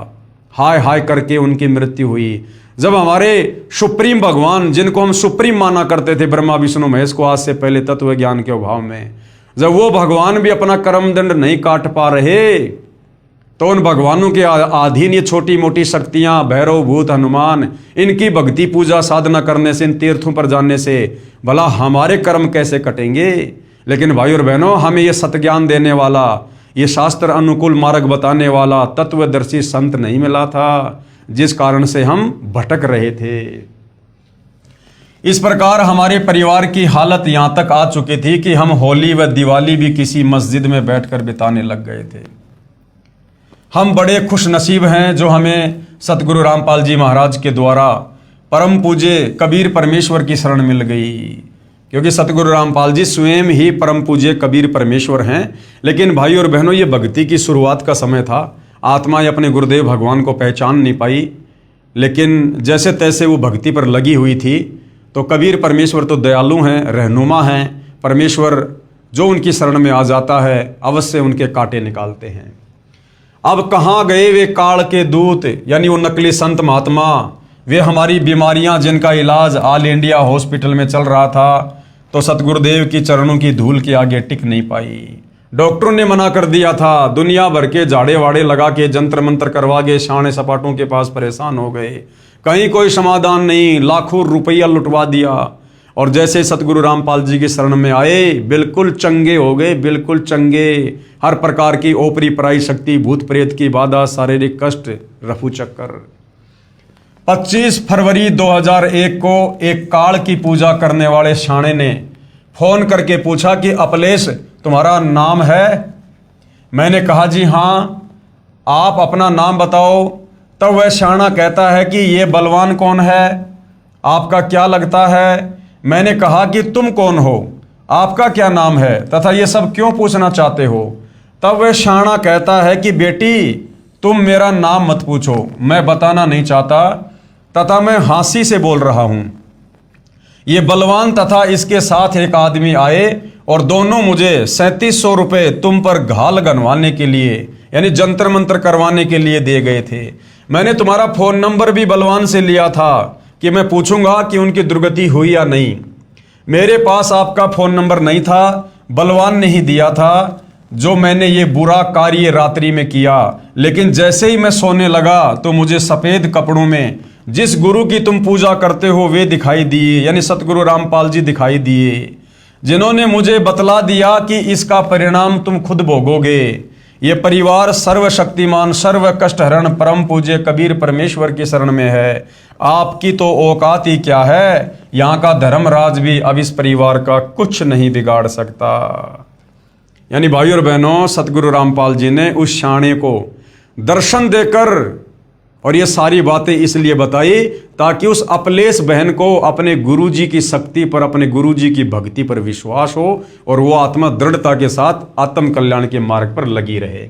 हाय हाय करके उनकी मृत्यु हुई। जब हमारे सुप्रीम भगवान, जिनको हम सुप्रीम माना करते थे ब्रह्मा विष्णु महेश को आज से पहले तत्व ज्ञान के अभाव में, जब वो भगवान भी अपना कर्म दंड नहीं काट पा रहे, तो उन भगवानों के अधीन ये छोटी मोटी शक्तियां, भैरव भूत हनुमान, इनकी भक्ति पूजा साधना करने से, इन तीर्थों पर जाने से भला हमारे कर्म कैसे कटेंगे। लेकिन भाई और बहनों, हमें ये सत्ज्ञान देने वाला, ये शास्त्र अनुकूल मार्ग बताने वाला तत्वदर्शी संत नहीं मिला था, जिस कारण से हम भटक रहे थे। इस प्रकार हमारे परिवार की हालत यहां तक आ चुकी थी कि हम होली व दिवाली भी किसी मस्जिद में बैठकर बिताने लग गए थे। हम बड़े खुश नसीब हैं जो हमें सतगुरु रामपाल जी महाराज के द्वारा परम पूज्य कबीर परमेश्वर की शरण मिल गई, क्योंकि सतगुरु रामपाल जी स्वयं ही परम पूज्य कबीर परमेश्वर हैं। लेकिन भाई और बहनों, ये भक्ति की शुरुआत का समय था, आत्माएं अपने गुरुदेव भगवान को पहचान नहीं पाई, लेकिन जैसे तैसे वो भक्ति पर लगी हुई थी। तो कबीर परमेश्वर तो दयालु हैं, रहनुमा हैं, परमेश्वर जो उनकी शरण में आ जाता है अवश्य उनके कांटे निकालते हैं। अब कहाँ गए वे काल के दूत, यानी वो नकली संत महात्मा, वे हमारी बीमारियां जिनका इलाज ऑल इंडिया हॉस्पिटल में चल रहा था, तो सतगुरुदेव की चरणों की धूल के आगे टिक नहीं पाई। डॉक्टरों ने मना कर दिया था, दुनिया भर के जाड़े वाड़े लगा के जंतर मंत्र करवा के शाणे सपाटों के पास परेशान हो गए, कहीं कोई समाधान नहीं, लाखों रुपया लुटवा दिया। और जैसे सतगुरु रामपाल जी की शरण में आए, बिल्कुल चंगे हो गए, बिल्कुल चंगे। हर प्रकार की ओपरी पराई शक्ति, भूत प्रेत की बाधा, शारीरिक कष्ट, रफू चक्कर। 25 फरवरी 2001 को एक काल की पूजा करने वाले शाणे ने फोन करके पूछा कि अपलेश तुम्हारा नाम है? मैंने कहा जी हाँ, आप अपना नाम बताओ। तब वह शाना कहता है कि ये बलवान कौन है, आपका क्या लगता है? मैंने कहा कि तुम कौन हो, आपका क्या नाम है तथा ये सब क्यों पूछना चाहते हो? तब वह शाना कहता है कि बेटी तुम मेरा नाम मत पूछो, मैं बताना नहीं चाहता तथा मैं हंसी से बोल रहा हूं। ये बलवान तथा इसके साथ एक आदमी आए और दोनों मुझे 3700 रुपये तुम पर घाल गनवाने के लिए, यानी जंतर मंत्र करवाने के लिए दिए गए थे। मैंने तुम्हारा फोन नंबर भी बलवान से लिया था कि मैं पूछूंगा कि उनकी दुर्गति हुई या नहीं। मेरे पास आपका फोन नंबर नहीं था, बलवान ने ही दिया था, जो मैंने ये बुरा कार्य रात्रि में किया। लेकिन जैसे ही मैं सोने लगा तो मुझे सफेद कपड़ों में जिस गुरु की तुम पूजा करते हो वे दिखाई दिए, यानी सतगुरु रामपाल जी दिखाई दिए, जिन्होंने मुझे बतला दिया कि इसका परिणाम तुम खुद भोगोगे। ये परिवार सर्वशक्तिमान सर्व कष्ट हरण परम पूज्य कबीर परमेश्वर की शरण में है। आपकी तो औकात ही क्या है, यहाँ का धर्मराज भी अब इस परिवार का कुछ नहीं बिगाड़ सकता। यानी भाई और बहनों, सतगुरु रामपाल जी ने उस शाणे को दर्शन देकर और ये सारी बातें इसलिए बताई ताकि उस अपलेश बहन को अपने गुरुजी की शक्ति पर, अपने गुरुजी की भक्ति पर विश्वास हो और वो आत्मा दृढ़ता के साथ आत्म कल्याण के मार्ग पर लगी रहे।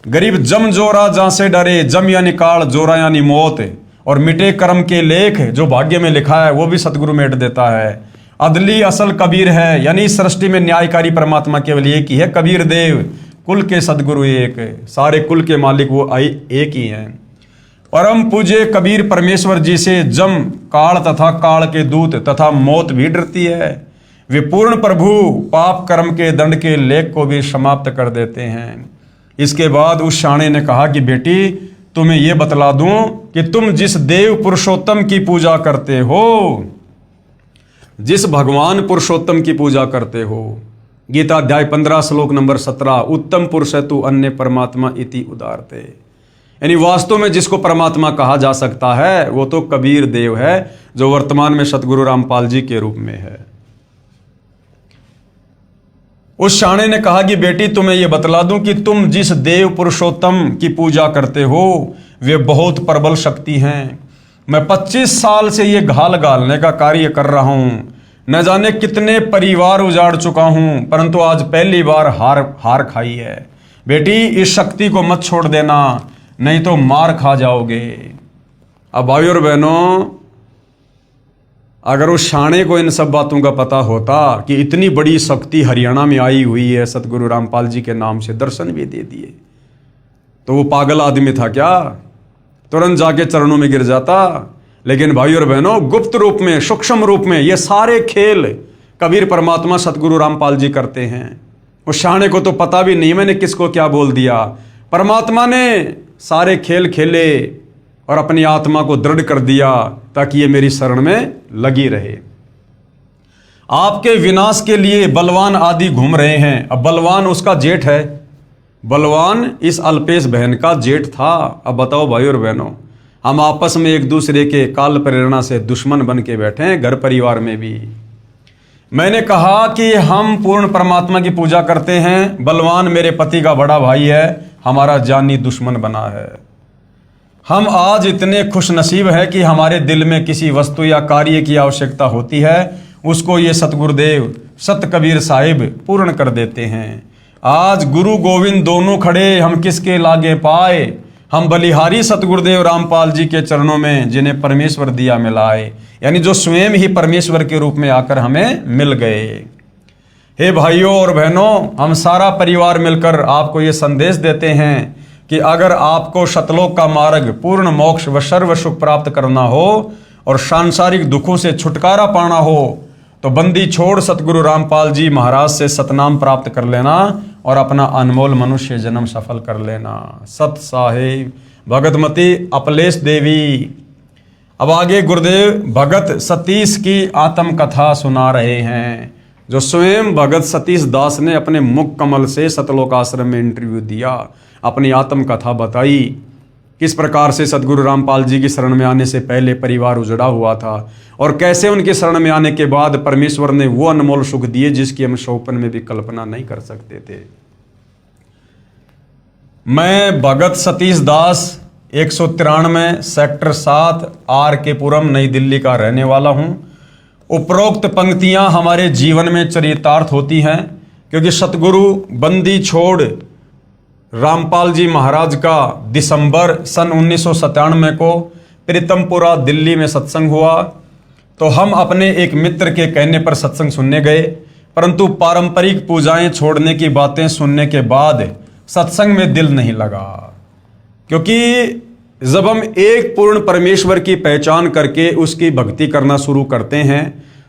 गरीब जम जोरा जहां से डरे, जम यानी काल, जोरा यानी मौत, और मिटे कर्म के लेख, जो भाग्य में लिखा है वो भी सतगुरु मेट देता है। अदली असल कबीर है, यानी इस सृष्टि में न्यायकारी परमात्मा केवल एक ही है, कबीर देव, कुल के सदगुरु एक, सारे कुल के मालिक वो एक ही हैं। परम पूज्य कबीर परमेश्वर जी से जम, काल तथा काल के दूत तथा मौत भी डरती है। वे पूर्ण प्रभु पाप कर्म के दंड के लेख को भी समाप्त कर देते हैं। इसके बाद उस शाणे ने कहा कि बेटी तुम्हें यह बतला दूं कि तुम जिस देव पुरुषोत्तम की पूजा करते हो, जिस भगवान पुरुषोत्तम की पूजा करते हो, गीता अध्याय 15 श्लोक नंबर 17, उत्तम पुरुष तु अन्य परमात्मा इति उदारते, यानी वास्तव में जिसको परमात्मा कहा जा सकता है वो तो कबीर देव है, जो वर्तमान में सतगुरु रामपाल जी के रूप में है। उस शाणे ने कहा कि बेटी तुम्हें यह बतला दूं कि तुम जिस देव पुरुषोत्तम की पूजा करते हो वे बहुत प्रबल शक्ति हैं। मैं 25 साल से ये घाल गालने का कार्य कर रहा हूं, न जाने कितने परिवार उजाड़ चुका हूं, परंतु आज पहली बार हार खाई है। बेटी इस शक्ति को मत छोड़ देना, नहीं तो मार खा जाओगे। अब भाई और बहनों, अगर उस शाणे को इन सब बातों का पता होता कि इतनी बड़ी शक्ति हरियाणा में आई हुई है, सतगुरु रामपाल जी के नाम से दर्शन भी दे दिए, तो वो पागल आदमी था क्या? तुरंत जाके चरणों में गिर जाता। लेकिन भाई और बहनों, गुप्त रूप में, सूक्ष्म रूप में ये सारे खेल कबीर परमात्मा सतगुरु रामपाल जी करते हैं। उस शाणे को तो पता भी नहीं मैंने किसको क्या बोल दिया। परमात्मा ने सारे खेल खेले और अपनी आत्मा को दृढ़ कर दिया ताकि ये मेरी शरण में लगी रहे। आपके विनाश के लिए बलवान आदि घूम रहे हैं। अब बलवान उसका जेठ है, बलवान इस अल्पेश बहन का जेठ था। अब बताओ भाई और बहनों, हम आपस में एक दूसरे के काल प्रेरणा से दुश्मन बन के बैठे हैं, घर परिवार में भी। मैंने कहा कि हम पूर्ण परमात्मा की पूजा करते हैं, बलवान मेरे पति का बड़ा भाई है, हमारा जानी दुश्मन बना है। हम आज इतने खुश नसीब है कि हमारे दिल में किसी वस्तु या कार्य की आवश्यकता होती है, उसको ये सतगुरुदेव सत कबीर साहिब पूर्ण कर देते हैं। आज गुरु गोविंद दोनों खड़े, हम किसके लागे पाए? हम बलिहारी सतगुरुदेव रामपाल जी के चरणों में, जिन्हें परमेश्वर दिया मिलाए, यानी जो स्वयं ही परमेश्वर के रूप में आकर हमें मिल गए। हे भाइयों और बहनों, हम सारा परिवार मिलकर आपको ये संदेश देते हैं कि अगर आपको शतलोक का मार्ग, पूर्ण मोक्ष व सर्व सुख प्राप्त करना हो और सांसारिक दुखों से छुटकारा पाना हो, तो बंदी छोड़ सतगुरु रामपाल जी महाराज से सतनाम प्राप्त कर लेना और अपना अनमोल मनुष्य जन्म सफल कर लेना। सत साहिब भगतमती अपलेश देवी। अब आगे गुरुदेव भगत सतीश की आत्म कथा सुना रहे हैं, जो स्वयं भगत सतीश दास ने अपने मुख कमल से सतलोक आश्रम में इंटरव्यू दिया, अपनी आत्म कथा बताई, किस प्रकार से सतगुरु रामपाल जी की शरण में आने से पहले परिवार उजड़ा हुआ था और कैसे उनके शरण में आने के बाद परमेश्वर ने वो अनमोल सुख दिए जिसकी हम शोपन में भी कल्पना नहीं कर सकते थे। मैं भगत सतीश दास 193 सेक्टर 7 आर के पुरम नई दिल्ली का रहने वाला हूं। उपरोक्त पंक्तियां हमारे जीवन में चरितार्थ होती हैं क्योंकि सतगुरु बंदी छोड़ रामपाल जी महाराज का दिसंबर सन 1997 को प्रीतमपुरा दिल्ली में सत्संग हुआ। तो हम अपने एक मित्र के कहने पर सत्संग सुनने गए, परंतु पारंपरिक पूजाएं छोड़ने की बातें सुनने के बाद सत्संग में दिल नहीं लगा, क्योंकि जब हम एक पूर्ण परमेश्वर की पहचान करके उसकी भक्ति करना शुरू करते हैं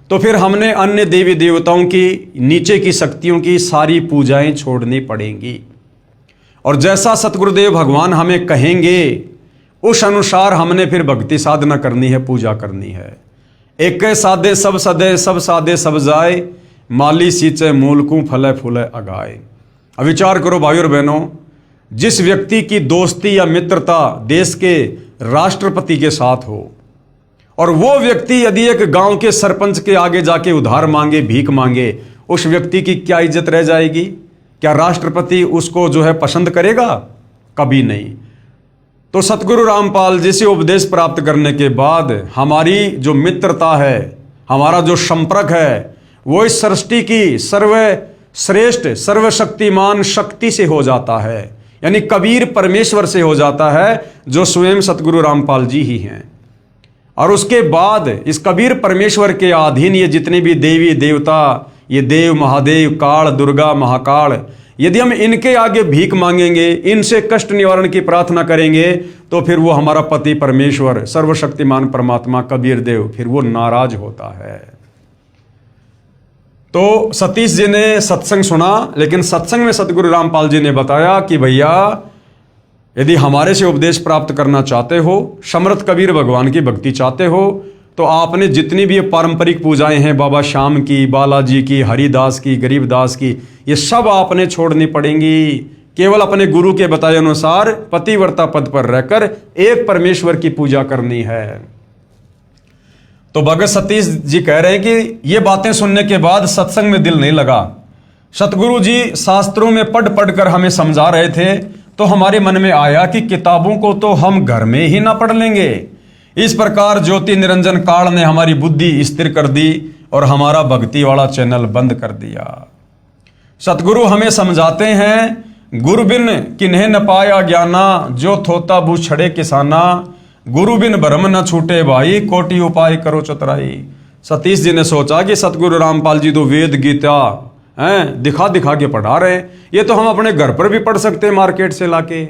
तो फिर हमने अन्य देवी देवताओं की, नीचे की शक्तियों की सारी पूजाएं छोड़नी पड़ेंगी और जैसा सतगुरुदेव भगवान हमें कहेंगे उस अनुसार हमने फिर भक्ति साधना करनी है, पूजा करनी है। एक साधे सब सदे, सब साधे सब जाए, माली सींचे मूलकू फले फूले अगाए। अब विचार करो भाई और बहनों, जिस व्यक्ति की दोस्ती या मित्रता देश के राष्ट्रपति के साथ हो और वो व्यक्ति यदि एक गांव के सरपंच के आगे जाके उधार मांगे, भीख मांगे, उस व्यक्ति की क्या इज्जत रह जाएगी? क्या राष्ट्रपति उसको जो है पसंद करेगा? कभी नहीं। तो सतगुरु रामपाल जी से उपदेश प्राप्त करने के बाद हमारी जो मित्रता है, हमारा जो संपर्क है, वो इस सृष्टि की सर्वश्रेष्ठ सर्वशक्तिमान शक्ति से हो जाता है, यानी कबीर परमेश्वर से हो जाता है, जो स्वयं सतगुरु रामपाल जी ही हैं। और उसके बाद इस कबीर परमेश्वर के अधीन ये जितने भी देवी देवता, ये देव महादेव, काल दुर्गा महाकाल, यदि हम इनके आगे भीख मांगेंगे, इनसे कष्ट निवारण की प्रार्थना करेंगे, तो फिर वो हमारा पति परमेश्वर सर्वशक्तिमान परमात्मा कबीर देव, फिर वो नाराज होता है। तो सतीश जी ने सत्संग सुना, लेकिन सत्संग में सतगुरु रामपाल जी ने बताया कि भैया यदि हमारे से उपदेश प्राप्त करना चाहते हो, समर्थ कबीर भगवान की भक्ति चाहते हो, तो आपने जितनी भी ये पारंपरिक पूजाएं हैं, बाबा श्याम की, बालाजी की, हरिदास की, गरीबदास की, ये सब आपने छोड़नी पड़ेंगी। केवल अपने गुरु के बताए अनुसार पतिव्रता पद पर रहकर एक परमेश्वर की पूजा करनी है। तो भगत सतीश जी कह रहे हैं कि ये बातें सुनने के बाद सत्संग में दिल नहीं लगा। सतगुरु जी शास्त्रों में पढ़ पढ़ कर हमें समझा रहे थे, तो हमारे मन में आया कि किताबों को तो हम घर में ही ना पढ़ लेंगे। इस प्रकार ज्योति निरंजन काल ने हमारी बुद्धि स्थिर कर दी और हमारा भक्ति वाला चैनल बंद कर दिया। सतगुरु हमें समझाते हैं, गुरु बिन किन्हें न पाया ज्ञाना, जो थोता बू छड़े किसाना, गुरु बिन भरम न छूटे भाई, कोटि उपाय करो चतुराई। सतीश जी ने सोचा कि सतगुरु रामपाल जी तो वेद गीता हैं दिखा दिखा के पढ़ा रहे, ये तो हम अपने घर पर भी पढ़ सकते हैं मार्केट से लाके।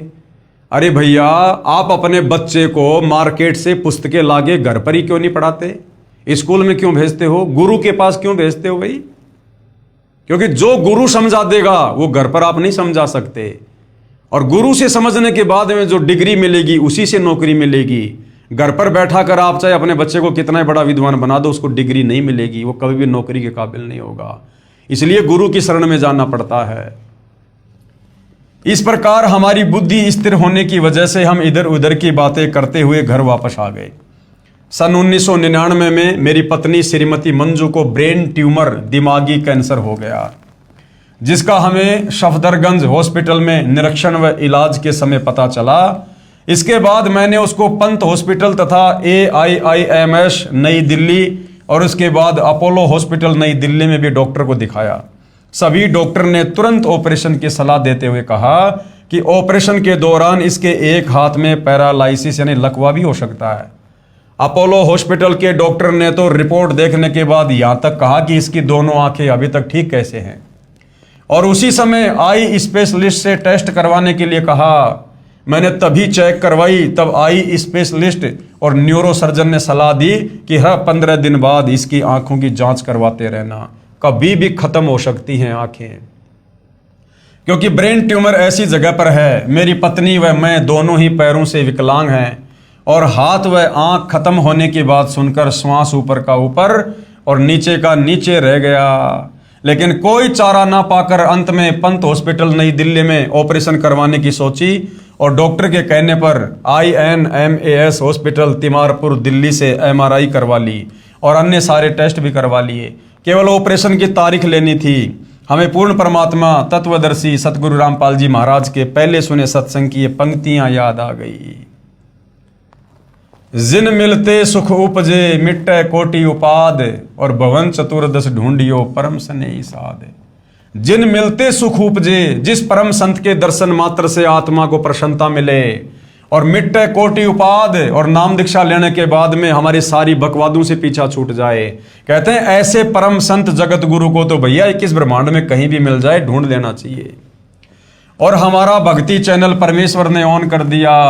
अरे भैया, आप अपने बच्चे को मार्केट से पुस्तकें लाके घर पर ही क्यों नहीं पढ़ाते? स्कूल में क्यों भेजते हो? गुरु के पास क्यों भेजते हो भाई? क्योंकि जो गुरु समझा देगा वो घर पर आप नहीं समझा सकते। और गुरु से समझने के बाद में जो डिग्री मिलेगी उसी से नौकरी मिलेगी। घर पर बैठा कर आप चाहे अपने बच्चे को कितना बड़ा विद्वान बना दो, उसको डिग्री नहीं मिलेगी, वो कभी भी नौकरी के काबिल नहीं होगा। इसलिए गुरु की शरण में जाना पड़ता है। इस प्रकार हमारी बुद्धि स्थिर होने की वजह से हम इधर उधर की बातें करते हुए घर वापस आ गए। सन 1999 में मेरी पत्नी श्रीमती मंजू को ब्रेन ट्यूमर, दिमागी कैंसर हो गया, जिसका हमें सफदरगंज हॉस्पिटल में निरीक्षण व इलाज के समय पता चला। इसके बाद मैंने उसको पंत हॉस्पिटल तथा AIIMS नई दिल्ली और उसके बाद अपोलो हॉस्पिटल नई दिल्ली में भी डॉक्टर को दिखाया। सभी डॉक्टर ने तुरंत ऑपरेशन की सलाह देते हुए कहा कि ऑपरेशन के दौरान इसके एक हाथ में पैरालाइसिस यानी लकवा भी हो सकता है। अपोलो हॉस्पिटल के डॉक्टर ने तो रिपोर्ट देखने के बाद यहां तक कहा कि इसकी दोनों आंखें अभी तक ठीक कैसे हैं। और उसी समय आई स्पेशलिस्ट से टेस्ट करवाने के लिए कहा। मैंने तभी चेक करवाई, तब आई स्पेशलिस्ट और न्यूरो सर्जन ने सलाह दी कि हर 15 दिन बाद इसकी आंखों की जांच करवाते रहना, कभी भी खत्म हो सकती हैं आंखें। क्योंकि ब्रेन ट्यूमर ऐसी जगह पर है, मेरी पत्नी व मैं दोनों ही पैरों से विकलांग हैं और हाथ व आंख खत्म होने की बात सुनकर श्वास ऊपर का ऊपर और नीचे का नीचे रह गया। लेकिन कोई चारा ना पाकर अंत में पंत हॉस्पिटल नई दिल्ली में ऑपरेशन करवाने की सोची और डॉक्टर के कहने पर INMAS हॉस्पिटल तिमारपुर दिल्ली से MRI करवा ली और अन्य सारे टेस्ट भी करवा लिए। केवल ऑपरेशन की तारीख लेनी थी। हमें पूर्ण परमात्मा तत्वदर्शी सतगुरु रामपाल जी महाराज के पहले सुने सत्संग की ये पंक्तियां याद आ गई। जिन मिलते सुख उपजे, मिट्टे कोटि उपाद, और भवन चतुर्दश ढूंढियो परम स्नेही साध। जिन मिलते सुख उपजे, जिस परम संत के दर्शन मात्र से आत्मा को प्रसन्नता मिले, और मिट्टे कोटि उपाद, और नाम दीक्षा लेने के बाद में हमारी सारी बकवादों से पीछा छूट जाए। कहते हैं ऐसे परम संत जगत गुरु को तो भैया 21 ब्रह्मांड में कहीं भी मिल जाए, ढूंढ लेना चाहिए। और हमारा भक्ति चैनल परमेश्वर ने ऑन कर दिया।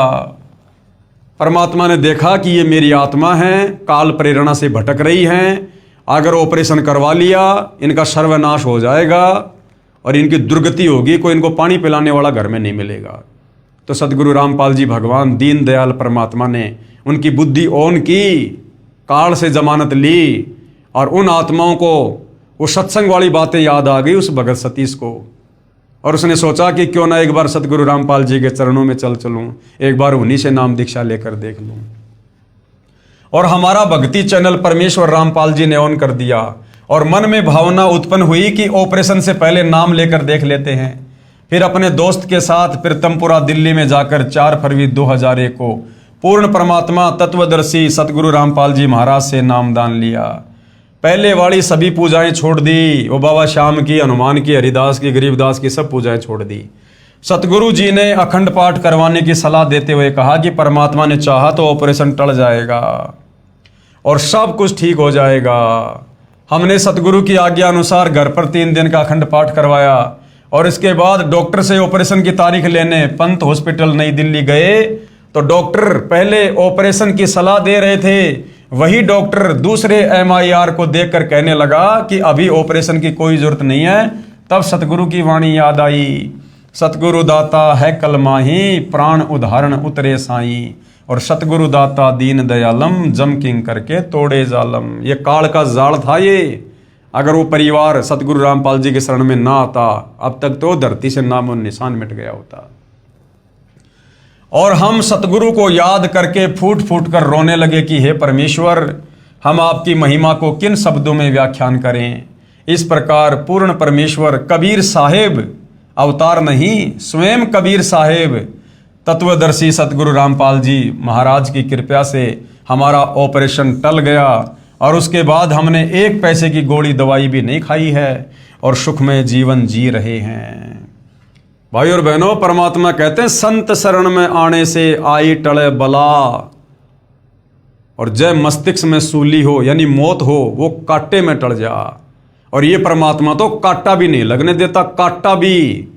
परमात्मा ने देखा कि ये मेरी आत्मा है, काल प्रेरणा से भटक रही हैं, अगर ऑपरेशन करवा लिया इनका सर्वनाश हो जाएगा और इनकी दुर्गति होगी, कोई इनको पानी पिलाने वाला घर में नहीं मिलेगा। तो सतगुरु रामपाल जी भगवान दीन दयाल परमात्मा ने उनकी बुद्धि ऑन की, काल से जमानत ली और उन आत्माओं को वो सत्संग वाली बातें याद आ गई उस भगत सतीश को। और उसने सोचा कि क्यों ना एक बार सतगुरु रामपाल जी के चरणों में चल चलूं, एक बार उन्हीं से नाम दीक्षा लेकर देख लूं। और हमारा भक्ति चैनल परमेश्वर रामपाल जी ने ऑन कर दिया और मन में भावना उत्पन्न हुई कि ऑपरेशन से पहले नाम लेकर देख लेते हैं। फिर अपने दोस्त के साथ प्रीतमपुरा दिल्ली में जाकर 4 फरवरी 2001 को पूर्ण परमात्मा तत्वदर्शी सतगुरु रामपाल जी महाराज से नामदान लिया। पहले वाली सभी पूजाएं छोड़ दी, वो बाबा श्याम की, हनुमान की, हरिदास की, गरीबदास की सब पूजाएं छोड़ दी। सतगुरु जी ने अखंड पाठ करवाने की सलाह देते हुए कहा कि परमात्मा ने चाहा तो ऑपरेशन टल जाएगा और सब कुछ ठीक हो जाएगा। हमने सतगुरु की आज्ञा अनुसार घर पर 3 दिन का अखंड पाठ करवाया और इसके बाद डॉक्टर से ऑपरेशन की तारीख लेने पंत हॉस्पिटल नई दिल्ली गए तो डॉक्टर पहले ऑपरेशन की सलाह दे रहे थे, वही डॉक्टर दूसरे MIR को देखकर कहने लगा कि अभी ऑपरेशन की कोई जरूरत नहीं है। तब सतगुरु की वाणी याद आई, सतगुरु दाता है कल माही, प्राण उदाहरण उतरे साई, और सतगुरु दाता दीन दयालम, जम किंग करके तोड़े जालम। ये काल का जाल था ये। अगर वो परिवार सतगुरु रामपाल जी के शरण में ना आता, अब तक तो धरती से नाम और निशान मिट गया होता। और हम सतगुरु को याद करके फूट फूट कर रोने लगे कि हे परमेश्वर, हम आपकी महिमा को किन शब्दों में व्याख्यान करें। इस प्रकार पूर्ण परमेश्वर कबीर साहेब, अवतार नहीं, स्वयं कबीर साहेब तत्वदर्शी सतगुरु रामपाल जी महाराज की कृपा से हमारा ऑपरेशन टल गया और उसके बाद हमने 1 पैसे की गोली दवाई भी नहीं खाई है और सुखमय जीवन जी रहे हैं। भाई और बहनों, परमात्मा कहते हैं संत शरण में आने से आई टले बला, और जय मस्तिष्क में सूली हो यानी मौत हो, वो कांटे में टल जा। और ये परमात्मा तो कांटा भी नहीं लगने देता, कांटा भी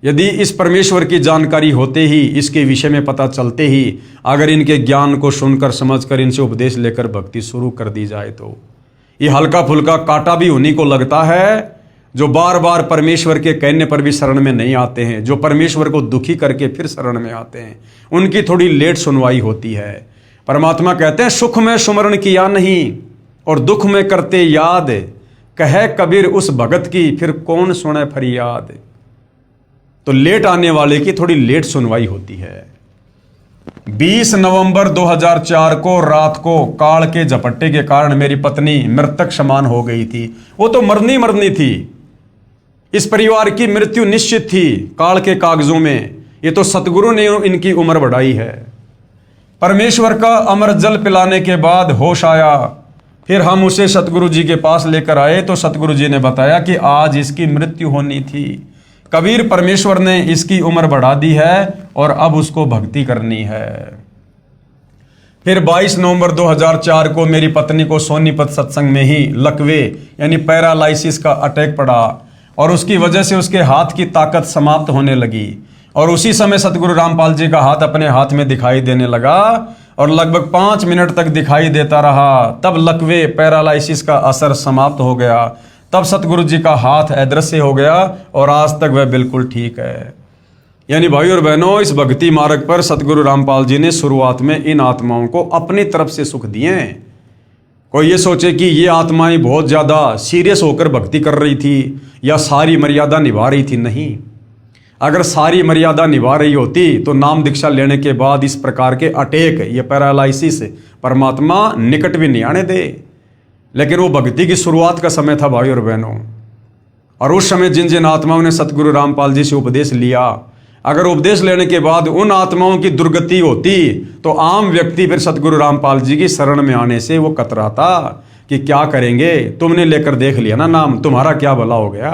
यदि इस परमेश्वर की जानकारी होते ही, इसके विषय में पता चलते ही, अगर इनके ज्ञान को सुनकर समझकर इनसे उपदेश लेकर भक्ति शुरू कर दी जाए तो ये हल्का फुल्का कांटा भी उन्हीं को लगता है जो बार बार परमेश्वर के कहने पर भी शरण में नहीं आते हैं, जो परमेश्वर को दुखी करके फिर शरण में आते हैं, उनकी थोड़ी लेट सुनवाई होती है। परमात्मा कहते हैं सुख में सुमरण किया नहीं और दुख में करते याद, कहे कबीर उस भगत की फिर कौन सुने फरियाद। तो लेट आने वाले की थोड़ी लेट सुनवाई होती है। 20 नवंबर 2004 को रात को काल के झपट्टे के कारण मेरी पत्नी मृतक समान हो गई थी। वो तो मरनी थी, इस परिवार की मृत्यु निश्चित थी काल के कागजों में। ये तो सतगुरु ने इनकी उम्र बढ़ाई है। परमेश्वर का अमर जल पिलाने के बाद होश आया, फिर हम उसे सतगुरु जी के पास लेकर आए तो सतगुरु जी ने बताया कि आज इसकी मृत्यु होनी थी। कबीर परमेश्वर ने इसकी उम्र बढ़ा दी है और अब उसको भक्ति करनी है। फिर 22 नवंबर 2004 को मेरी पत्नी को सोनीपत सत्संग में ही लकवे यानी पैरालाइसिस का अटैक पड़ा और उसकी वजह से उसके हाथ की ताकत समाप्त होने लगी। और उसी समय सतगुरु रामपाल जी का हाथ अपने हाथ में दिखाई देने लगा और लगभग 5 मिनट तक दिखाई देता रहा। तब लकवे पैरालाइसिस का असर समाप्त हो गया। तब सतगुरु जी का हाथ अदृश्य हो गया और आज तक वह बिल्कुल ठीक है। यानी भाई और बहनों, इस भक्ति मार्ग पर सतगुरु रामपाल जी ने शुरुआत में इन आत्माओं को अपनी तरफ से सुख दिए। कोई ये सोचे कि ये आत्माएं बहुत ज़्यादा सीरियस होकर भक्ति कर रही थी या सारी मर्यादा निभा रही थी, नहीं। अगर सारी मर्यादा निभा रही होती तो नाम दीक्षा लेने के बाद इस प्रकार के अटैक, ये पैरालाइसिस परमात्मा निकट भी नहीं आने दे। लेकिन वो भक्ति की शुरुआत का समय था भाई और बहनों, और उस समय जिन जिन आत्माओं ने सतगुरु रामपाल जी से उपदेश लिया, अगर उपदेश लेने के बाद उन आत्माओं की दुर्गति होती तो आम व्यक्ति फिर सतगुरु रामपाल जी की शरण में आने से वो कतराता कि क्या करेंगे, तुमने लेकर देख लिया ना नाम, तुम्हारा क्या भला हो गया।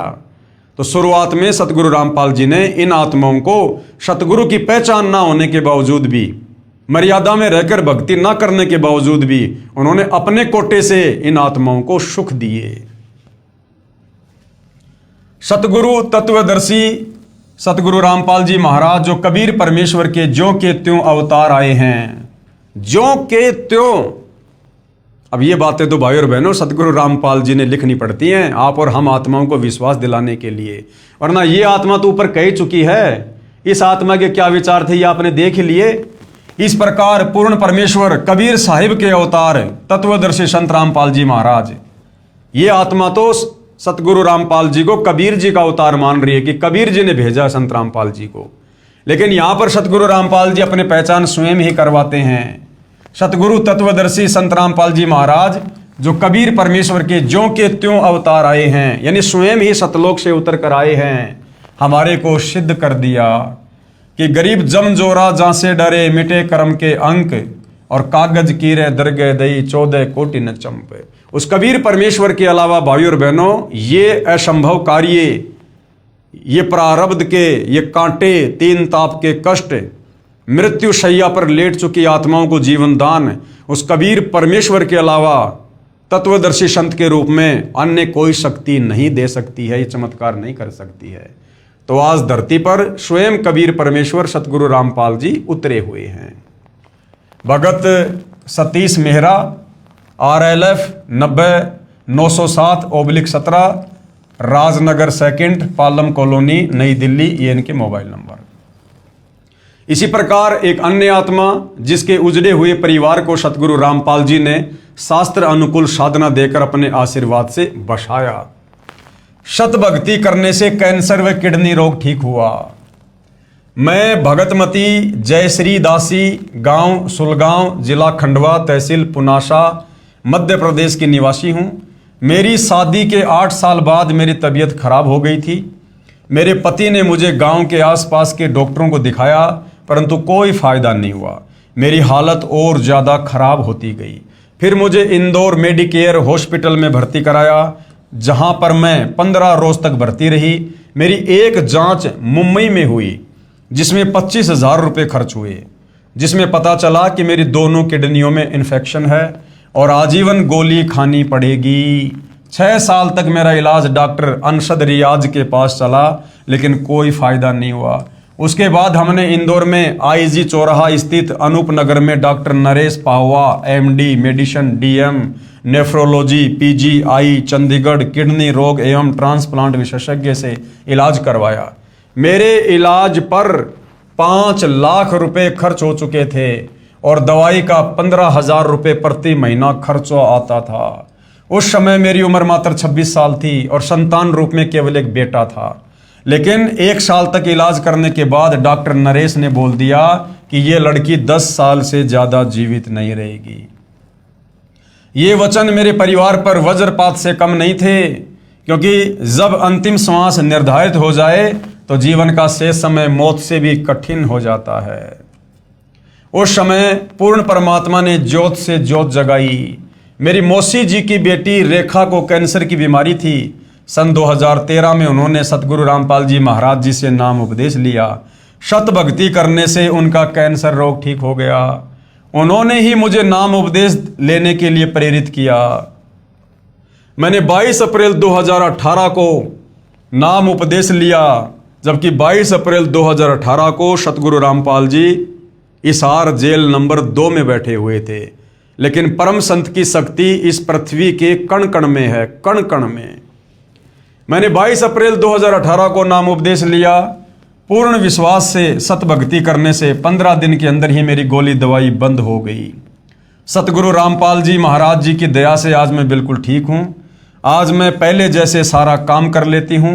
तो शुरुआत में सतगुरु रामपाल जी ने इन आत्माओं को सतगुरु की पहचान ना होने के बावजूद भी, मर्यादा में रहकर भक्ति ना करने के बावजूद भी, उन्होंने अपने कोटे से इन आत्माओं को सुख दिए। सतगुरु तत्वदर्शी सतगुरु रामपाल जी महाराज जो कबीर परमेश्वर के ज्यों के त्यों अवतार आए हैं, ज्यों के त्यों। अब ये बातें तो भाई और बहनों सतगुरु रामपाल जी ने लिखनी पड़ती हैं आप और हम आत्माओं को विश्वास दिलाने के लिए, वरना ये आत्मा तो ऊपर कह चुकी है। इस आत्मा के क्या विचार थे ये आपने देख लिए। इस प्रकार पूर्ण परमेश्वर कबीर साहिब के अवतार तत्वदर्शी संत रामपाल जी महाराज, ये आत्मा तो सतगुरु रामपाल जी को कबीर जी का अवतार मान रही है कि कबीर जी ने भेजा संत रामपाल जी को। लेकिन यहां पर सतगुरु रामपाल जी अपने पहचान स्वयं ही करवाते हैं। सतगुरु तत्वदर्शी संत रामपाल जी महाराज जो कबीर परमेश्वर के ज्यों के त्यों अवतार आए हैं, यानी स्वयं ही सतलोक से उतर कर आए हैं, हमारे को सिद्ध कर दिया कि गरीब जमजोरा जहां से डरे मिटे कर्म के अंक और कागज कीरे दरगे दई 14 कोटि न चंपे। उस कबीर परमेश्वर के अलावा भाई और बहनों ये असंभव कार्य, ये प्रारब्ध के, ये कांटे, 3 ताप के कष्ट, मृत्यु शैया पर लेट चुकी आत्माओं को जीवन दान उस कबीर परमेश्वर के अलावा तत्वदर्शी संत के रूप में अन्य कोई शक्ति नहीं दे सकती है, ये चमत्कार नहीं कर सकती है। तो आज धरती पर स्वयं कबीर परमेश्वर सतगुरु रामपाल जी उतरे हुए हैं। भगत सतीश मेहरा RLF 90-907/17 राजनगर 2 पालम कॉलोनी नई दिल्ली, ये इनके मोबाइल नंबर। इसी प्रकार एक अन्य आत्मा जिसके उजड़े हुए परिवार को सतगुरु रामपाल जी ने शास्त्र अनुकूल साधना देकर अपने आशीर्वाद से बसाया। शत भक्ति करने से कैंसर व किडनी रोग ठीक हुआ। मैं भगतमती जयश्री दासी, गांव सुलगांव, जिला खंडवा, तहसील पुनासा, मध्य प्रदेश की निवासी हूं। मेरी शादी के 8 साल बाद मेरी तबीयत खराब हो गई थी। मेरे पति ने मुझे गांव के आसपास के डॉक्टरों को दिखाया परंतु कोई फायदा नहीं हुआ। मेरी हालत और ज़्यादा खराब होती गई। फिर मुझे इंदौर मेडिकेयर हॉस्पिटल में भर्ती कराया, जहां पर मैं 15 रोज तक भर्ती रही। मेरी एक जांच मुंबई में हुई जिसमें 25,000 रुपये खर्च हुए, जिसमें पता चला कि मेरी दोनों किडनियों में इन्फेक्शन है और आजीवन गोली खानी पड़ेगी। 6 साल तक मेरा इलाज डॉक्टर अनशद रियाज के पास चला, लेकिन कोई फायदा नहीं हुआ। उसके बाद हमने इंदौर में आईजी चौराहा स्थित अनूप नगर में doctor Naresh Pahwa MD medicine DM nephrology PGI Chandigarh kidney रोग एवं ट्रांसप्लांट विशेषज्ञ से इलाज करवाया। मेरे इलाज पर 5 लाख रुपए खर्च हो चुके थे और दवाई का 15,000 रुपये प्रति महीना खर्चा आता था। उस समय मेरी उम्र मात्र 26 साल थी और संतान रूप में केवल एक बेटा था। लेकिन 1 साल तक इलाज करने के बाद डॉक्टर नरेश ने बोल दिया कि ये लड़की 10 साल से ज्यादा जीवित नहीं रहेगी। ये वचन मेरे परिवार पर वज्रपात से कम नहीं थे, क्योंकि जब अंतिम श्वास निर्धारित हो जाए तो जीवन का शेष समय मौत से भी कठिन हो जाता है। उस समय पूर्ण परमात्मा ने ज्योत से ज्योत जगाई। मेरी मौसी जी की बेटी रेखा को कैंसर की बीमारी थी। सन 2013 में उन्होंने सतगुरु रामपाल जी महाराज जी से नाम उपदेश लिया। शत भक्ति करने से उनका कैंसर रोग ठीक हो गया। उन्होंने ही मुझे नाम उपदेश लेने के लिए प्रेरित किया। मैंने 22 अप्रैल 2018 को नाम उपदेश लिया, जबकि 22 अप्रैल 2018 को सतगुरु रामपाल जी हिसार जेल नंबर 2 में बैठे हुए थे। लेकिन परम संत की शक्ति इस पृथ्वी के कण कण में है, कण कण में। मैंने 22 अप्रैल 2018 को नाम उपदेश लिया। पूर्ण विश्वास से सत भक्ति करने से 15 दिन के अंदर ही मेरी गोली दवाई बंद हो गई। सतगुरु रामपाल जी महाराज जी की दया से आज मैं बिल्कुल ठीक हूँ। आज मैं पहले जैसे सारा काम कर लेती हूँ।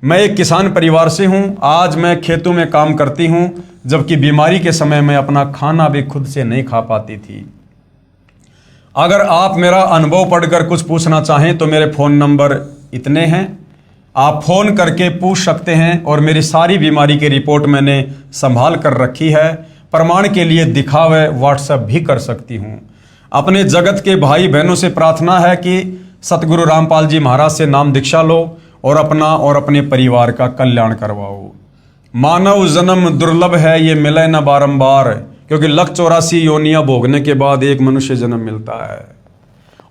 मैं एक किसान परिवार से हूँ। आज मैं खेतों में काम करती हूँ, जबकि बीमारी के समय मैं अपना खाना भी खुद से नहीं खा पाती थी। अगर आप मेरा अनुभव पढ़कर कुछ पूछना चाहें तो मेरे फ़ोन नंबर इतने हैं, आप फ़ोन करके पूछ सकते हैं। और मेरी सारी बीमारी की रिपोर्ट मैंने संभाल कर रखी है। प्रमाण के लिए दिखावे व्हाट्सएप भी कर सकती हूँ। अपने जगत के भाई बहनों से प्रार्थना है कि सतगुरु रामपाल जी महाराज से नाम दीक्षा लो और अपना और अपने परिवार का कल्याण करवाओ। मानव जन्म दुर्लभ है, ये मिले न बारंबार, क्योंकि 184 योनियां भोगने के बाद एक मनुष्य जन्म मिलता है।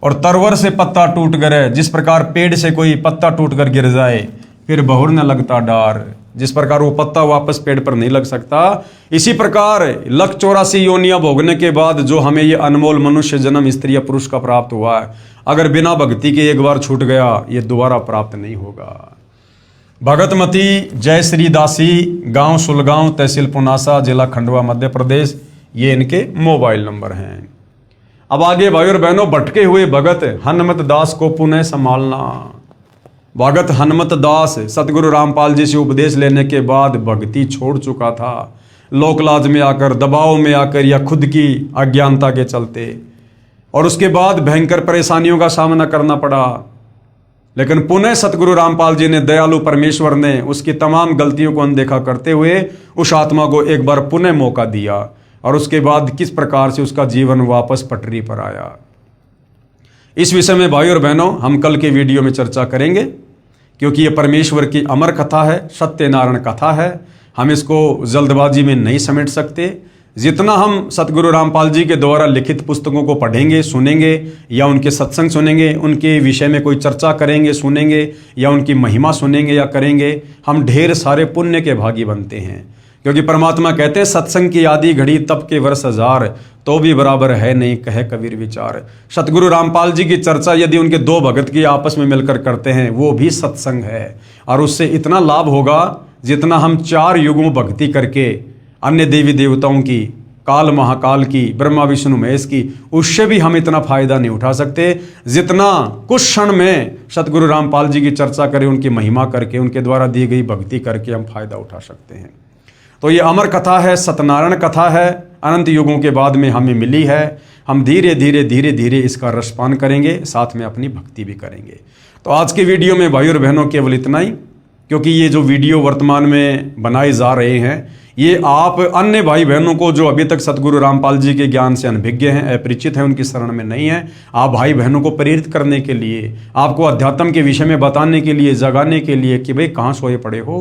और तरवर से पत्ता टूट गिरे, जिस प्रकार पेड़ से कोई पत्ता टूट कर गिर जाए फिर बहुर न लगता डार, जिस प्रकार वो पत्ता वापस पेड़ पर नहीं लग सकता, इसी प्रकार 184 योनियां भोगने के बाद जो हमें ये अनमोल मनुष्य जन्म स्त्री या पुरुष का प्राप्त हुआ है, अगर बिना भक्ति के एक बार छूट गया ये दोबारा प्राप्त नहीं होगा। भगतमती जय श्री दासी, गांव सुलगांव, तहसील पुनासा, जिला खंडवा, मध्य प्रदेश। ये इनके मोबाइल नंबर हैं। अब आगे भाई और बहनों, भटके हुए भगत हनुमत दास को पुनः संभालना। भगत हनुमत दास सतगुरु रामपाल जी से उपदेश लेने के बाद भक्ति छोड़ चुका था। लोकलाज में आकर, दबाव में आकर या खुद की अज्ञानता के चलते, और उसके बाद भयंकर परेशानियों का सामना करना पड़ा। लेकिन पुनः सतगुरु रामपाल जी ने, दयालु परमेश्वर ने उसकी तमाम गलतियों को अनदेखा करते हुए उस आत्मा को एक बार पुनः मौका दिया। और उसके बाद किस प्रकार से उसका जीवन वापस पटरी पर आया, इस विषय में भाई और बहनों हम कल के वीडियो में चर्चा करेंगे, क्योंकि ये परमेश्वर की अमर कथा है, सत्यनारायण कथा है। हम इसको जल्दबाजी में नहीं समेट सकते। जितना हम सतगुरु रामपाल जी के द्वारा लिखित पुस्तकों को पढ़ेंगे, सुनेंगे, या उनके सत्संग सुनेंगे, उनके विषय में कोई चर्चा करेंगे, सुनेंगे, या उनकी महिमा सुनेंगे या करेंगे, हम ढेर सारे पुण्य के भागी बनते हैं। क्योंकि परमात्मा कहते हैं, सत्संग की आदि घड़ी तब के वर्ष 1000, तो भी बराबर है नहीं कहे कबीर विचार। सतगुरु रामपाल जी की चर्चा यदि उनके 2 भगत की आपस में मिलकर करते हैं, वो भी सत्संग है। और उससे इतना लाभ होगा जितना हम 4 युगों भक्ति करके अन्य देवी देवताओं की, काल महाकाल की, ब्रह्मा विष्णु महेश की, उससे भी हम इतना फायदा नहीं उठा सकते जितना कुछ क्षण में सतगुरु रामपाल जी की चर्चा करें, उनकी महिमा करके, उनके द्वारा दी गई भक्ति करके हम फायदा उठा सकते हैं। तो ये अमर कथा है, सत्यनारायण कथा है, अनंत युगों के बाद में हमें मिली है। हम धीरे धीरे धीरे धीरे इसका रसपान करेंगे, साथ में अपनी भक्ति भी करेंगे। तो आज की वीडियो में भाई और बहनों केवल इतना ही, क्योंकि ये जो वीडियो वर्तमान में बनाए जा रहे हैं ये आप अन्य भाई बहनों को जो अभी तक सतगुरु रामपाल जी के ज्ञान से अनभिज्ञ हैं, अपरिचित हैं, उनकी शरण में नहीं है, आप भाई बहनों को प्रेरित करने के लिए, आपको अध्यात्म के विषय में बताने के लिए, जगाने के लिए कि भाई कहाँ सोए पड़े हो,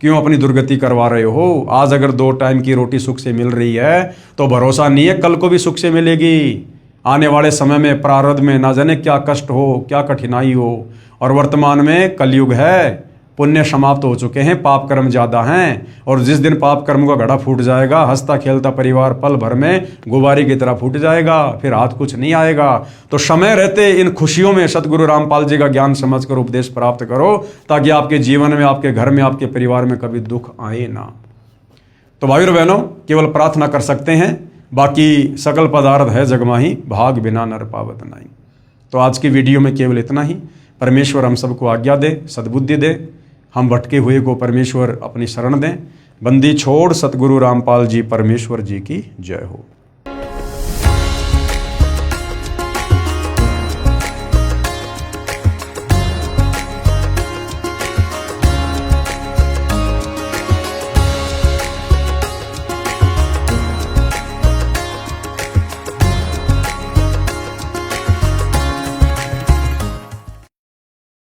क्यों अपनी दुर्गति करवा रहे हो। आज अगर 2 टाइम की रोटी सुख से मिल रही है तो भरोसा नहीं है कल को भी सुख से मिलेगी। आने वाले समय में प्रारब्ध में ना जाने क्या कष्ट हो, क्या कठिनाई हो। और वर्तमान में कलयुग है, पुण्य समाप्त हो चुके हैं, पाप कर्म ज़्यादा हैं। और जिस दिन पाप कर्म का घड़ा फूट जाएगा, हंसता खेलता परिवार पल भर में गुब्बारे की तरह फूट जाएगा, फिर हाथ कुछ नहीं आएगा। तो समय रहते इन खुशियों में सतगुरु रामपाल जी का ज्ञान समझकर उपदेश प्राप्त करो, ताकि आपके जीवन में, आपके घर में, आपके परिवार में कभी दुख आए ना। तो भाई और बहनों, केवल प्रार्थना कर सकते हैं, बाकी सकल पदार्थ है जगमाही, भाग बिना नर पावत नहीं। तो आज की वीडियो में केवल इतना ही। परमेश्वर हम सबको आज्ञा दे, सद्बुद्धि दे, हम भटके हुए को परमेश्वर अपनी शरण दें। बंदी छोड़ सतगुरु रामपाल जी परमेश्वर जी की जय हो।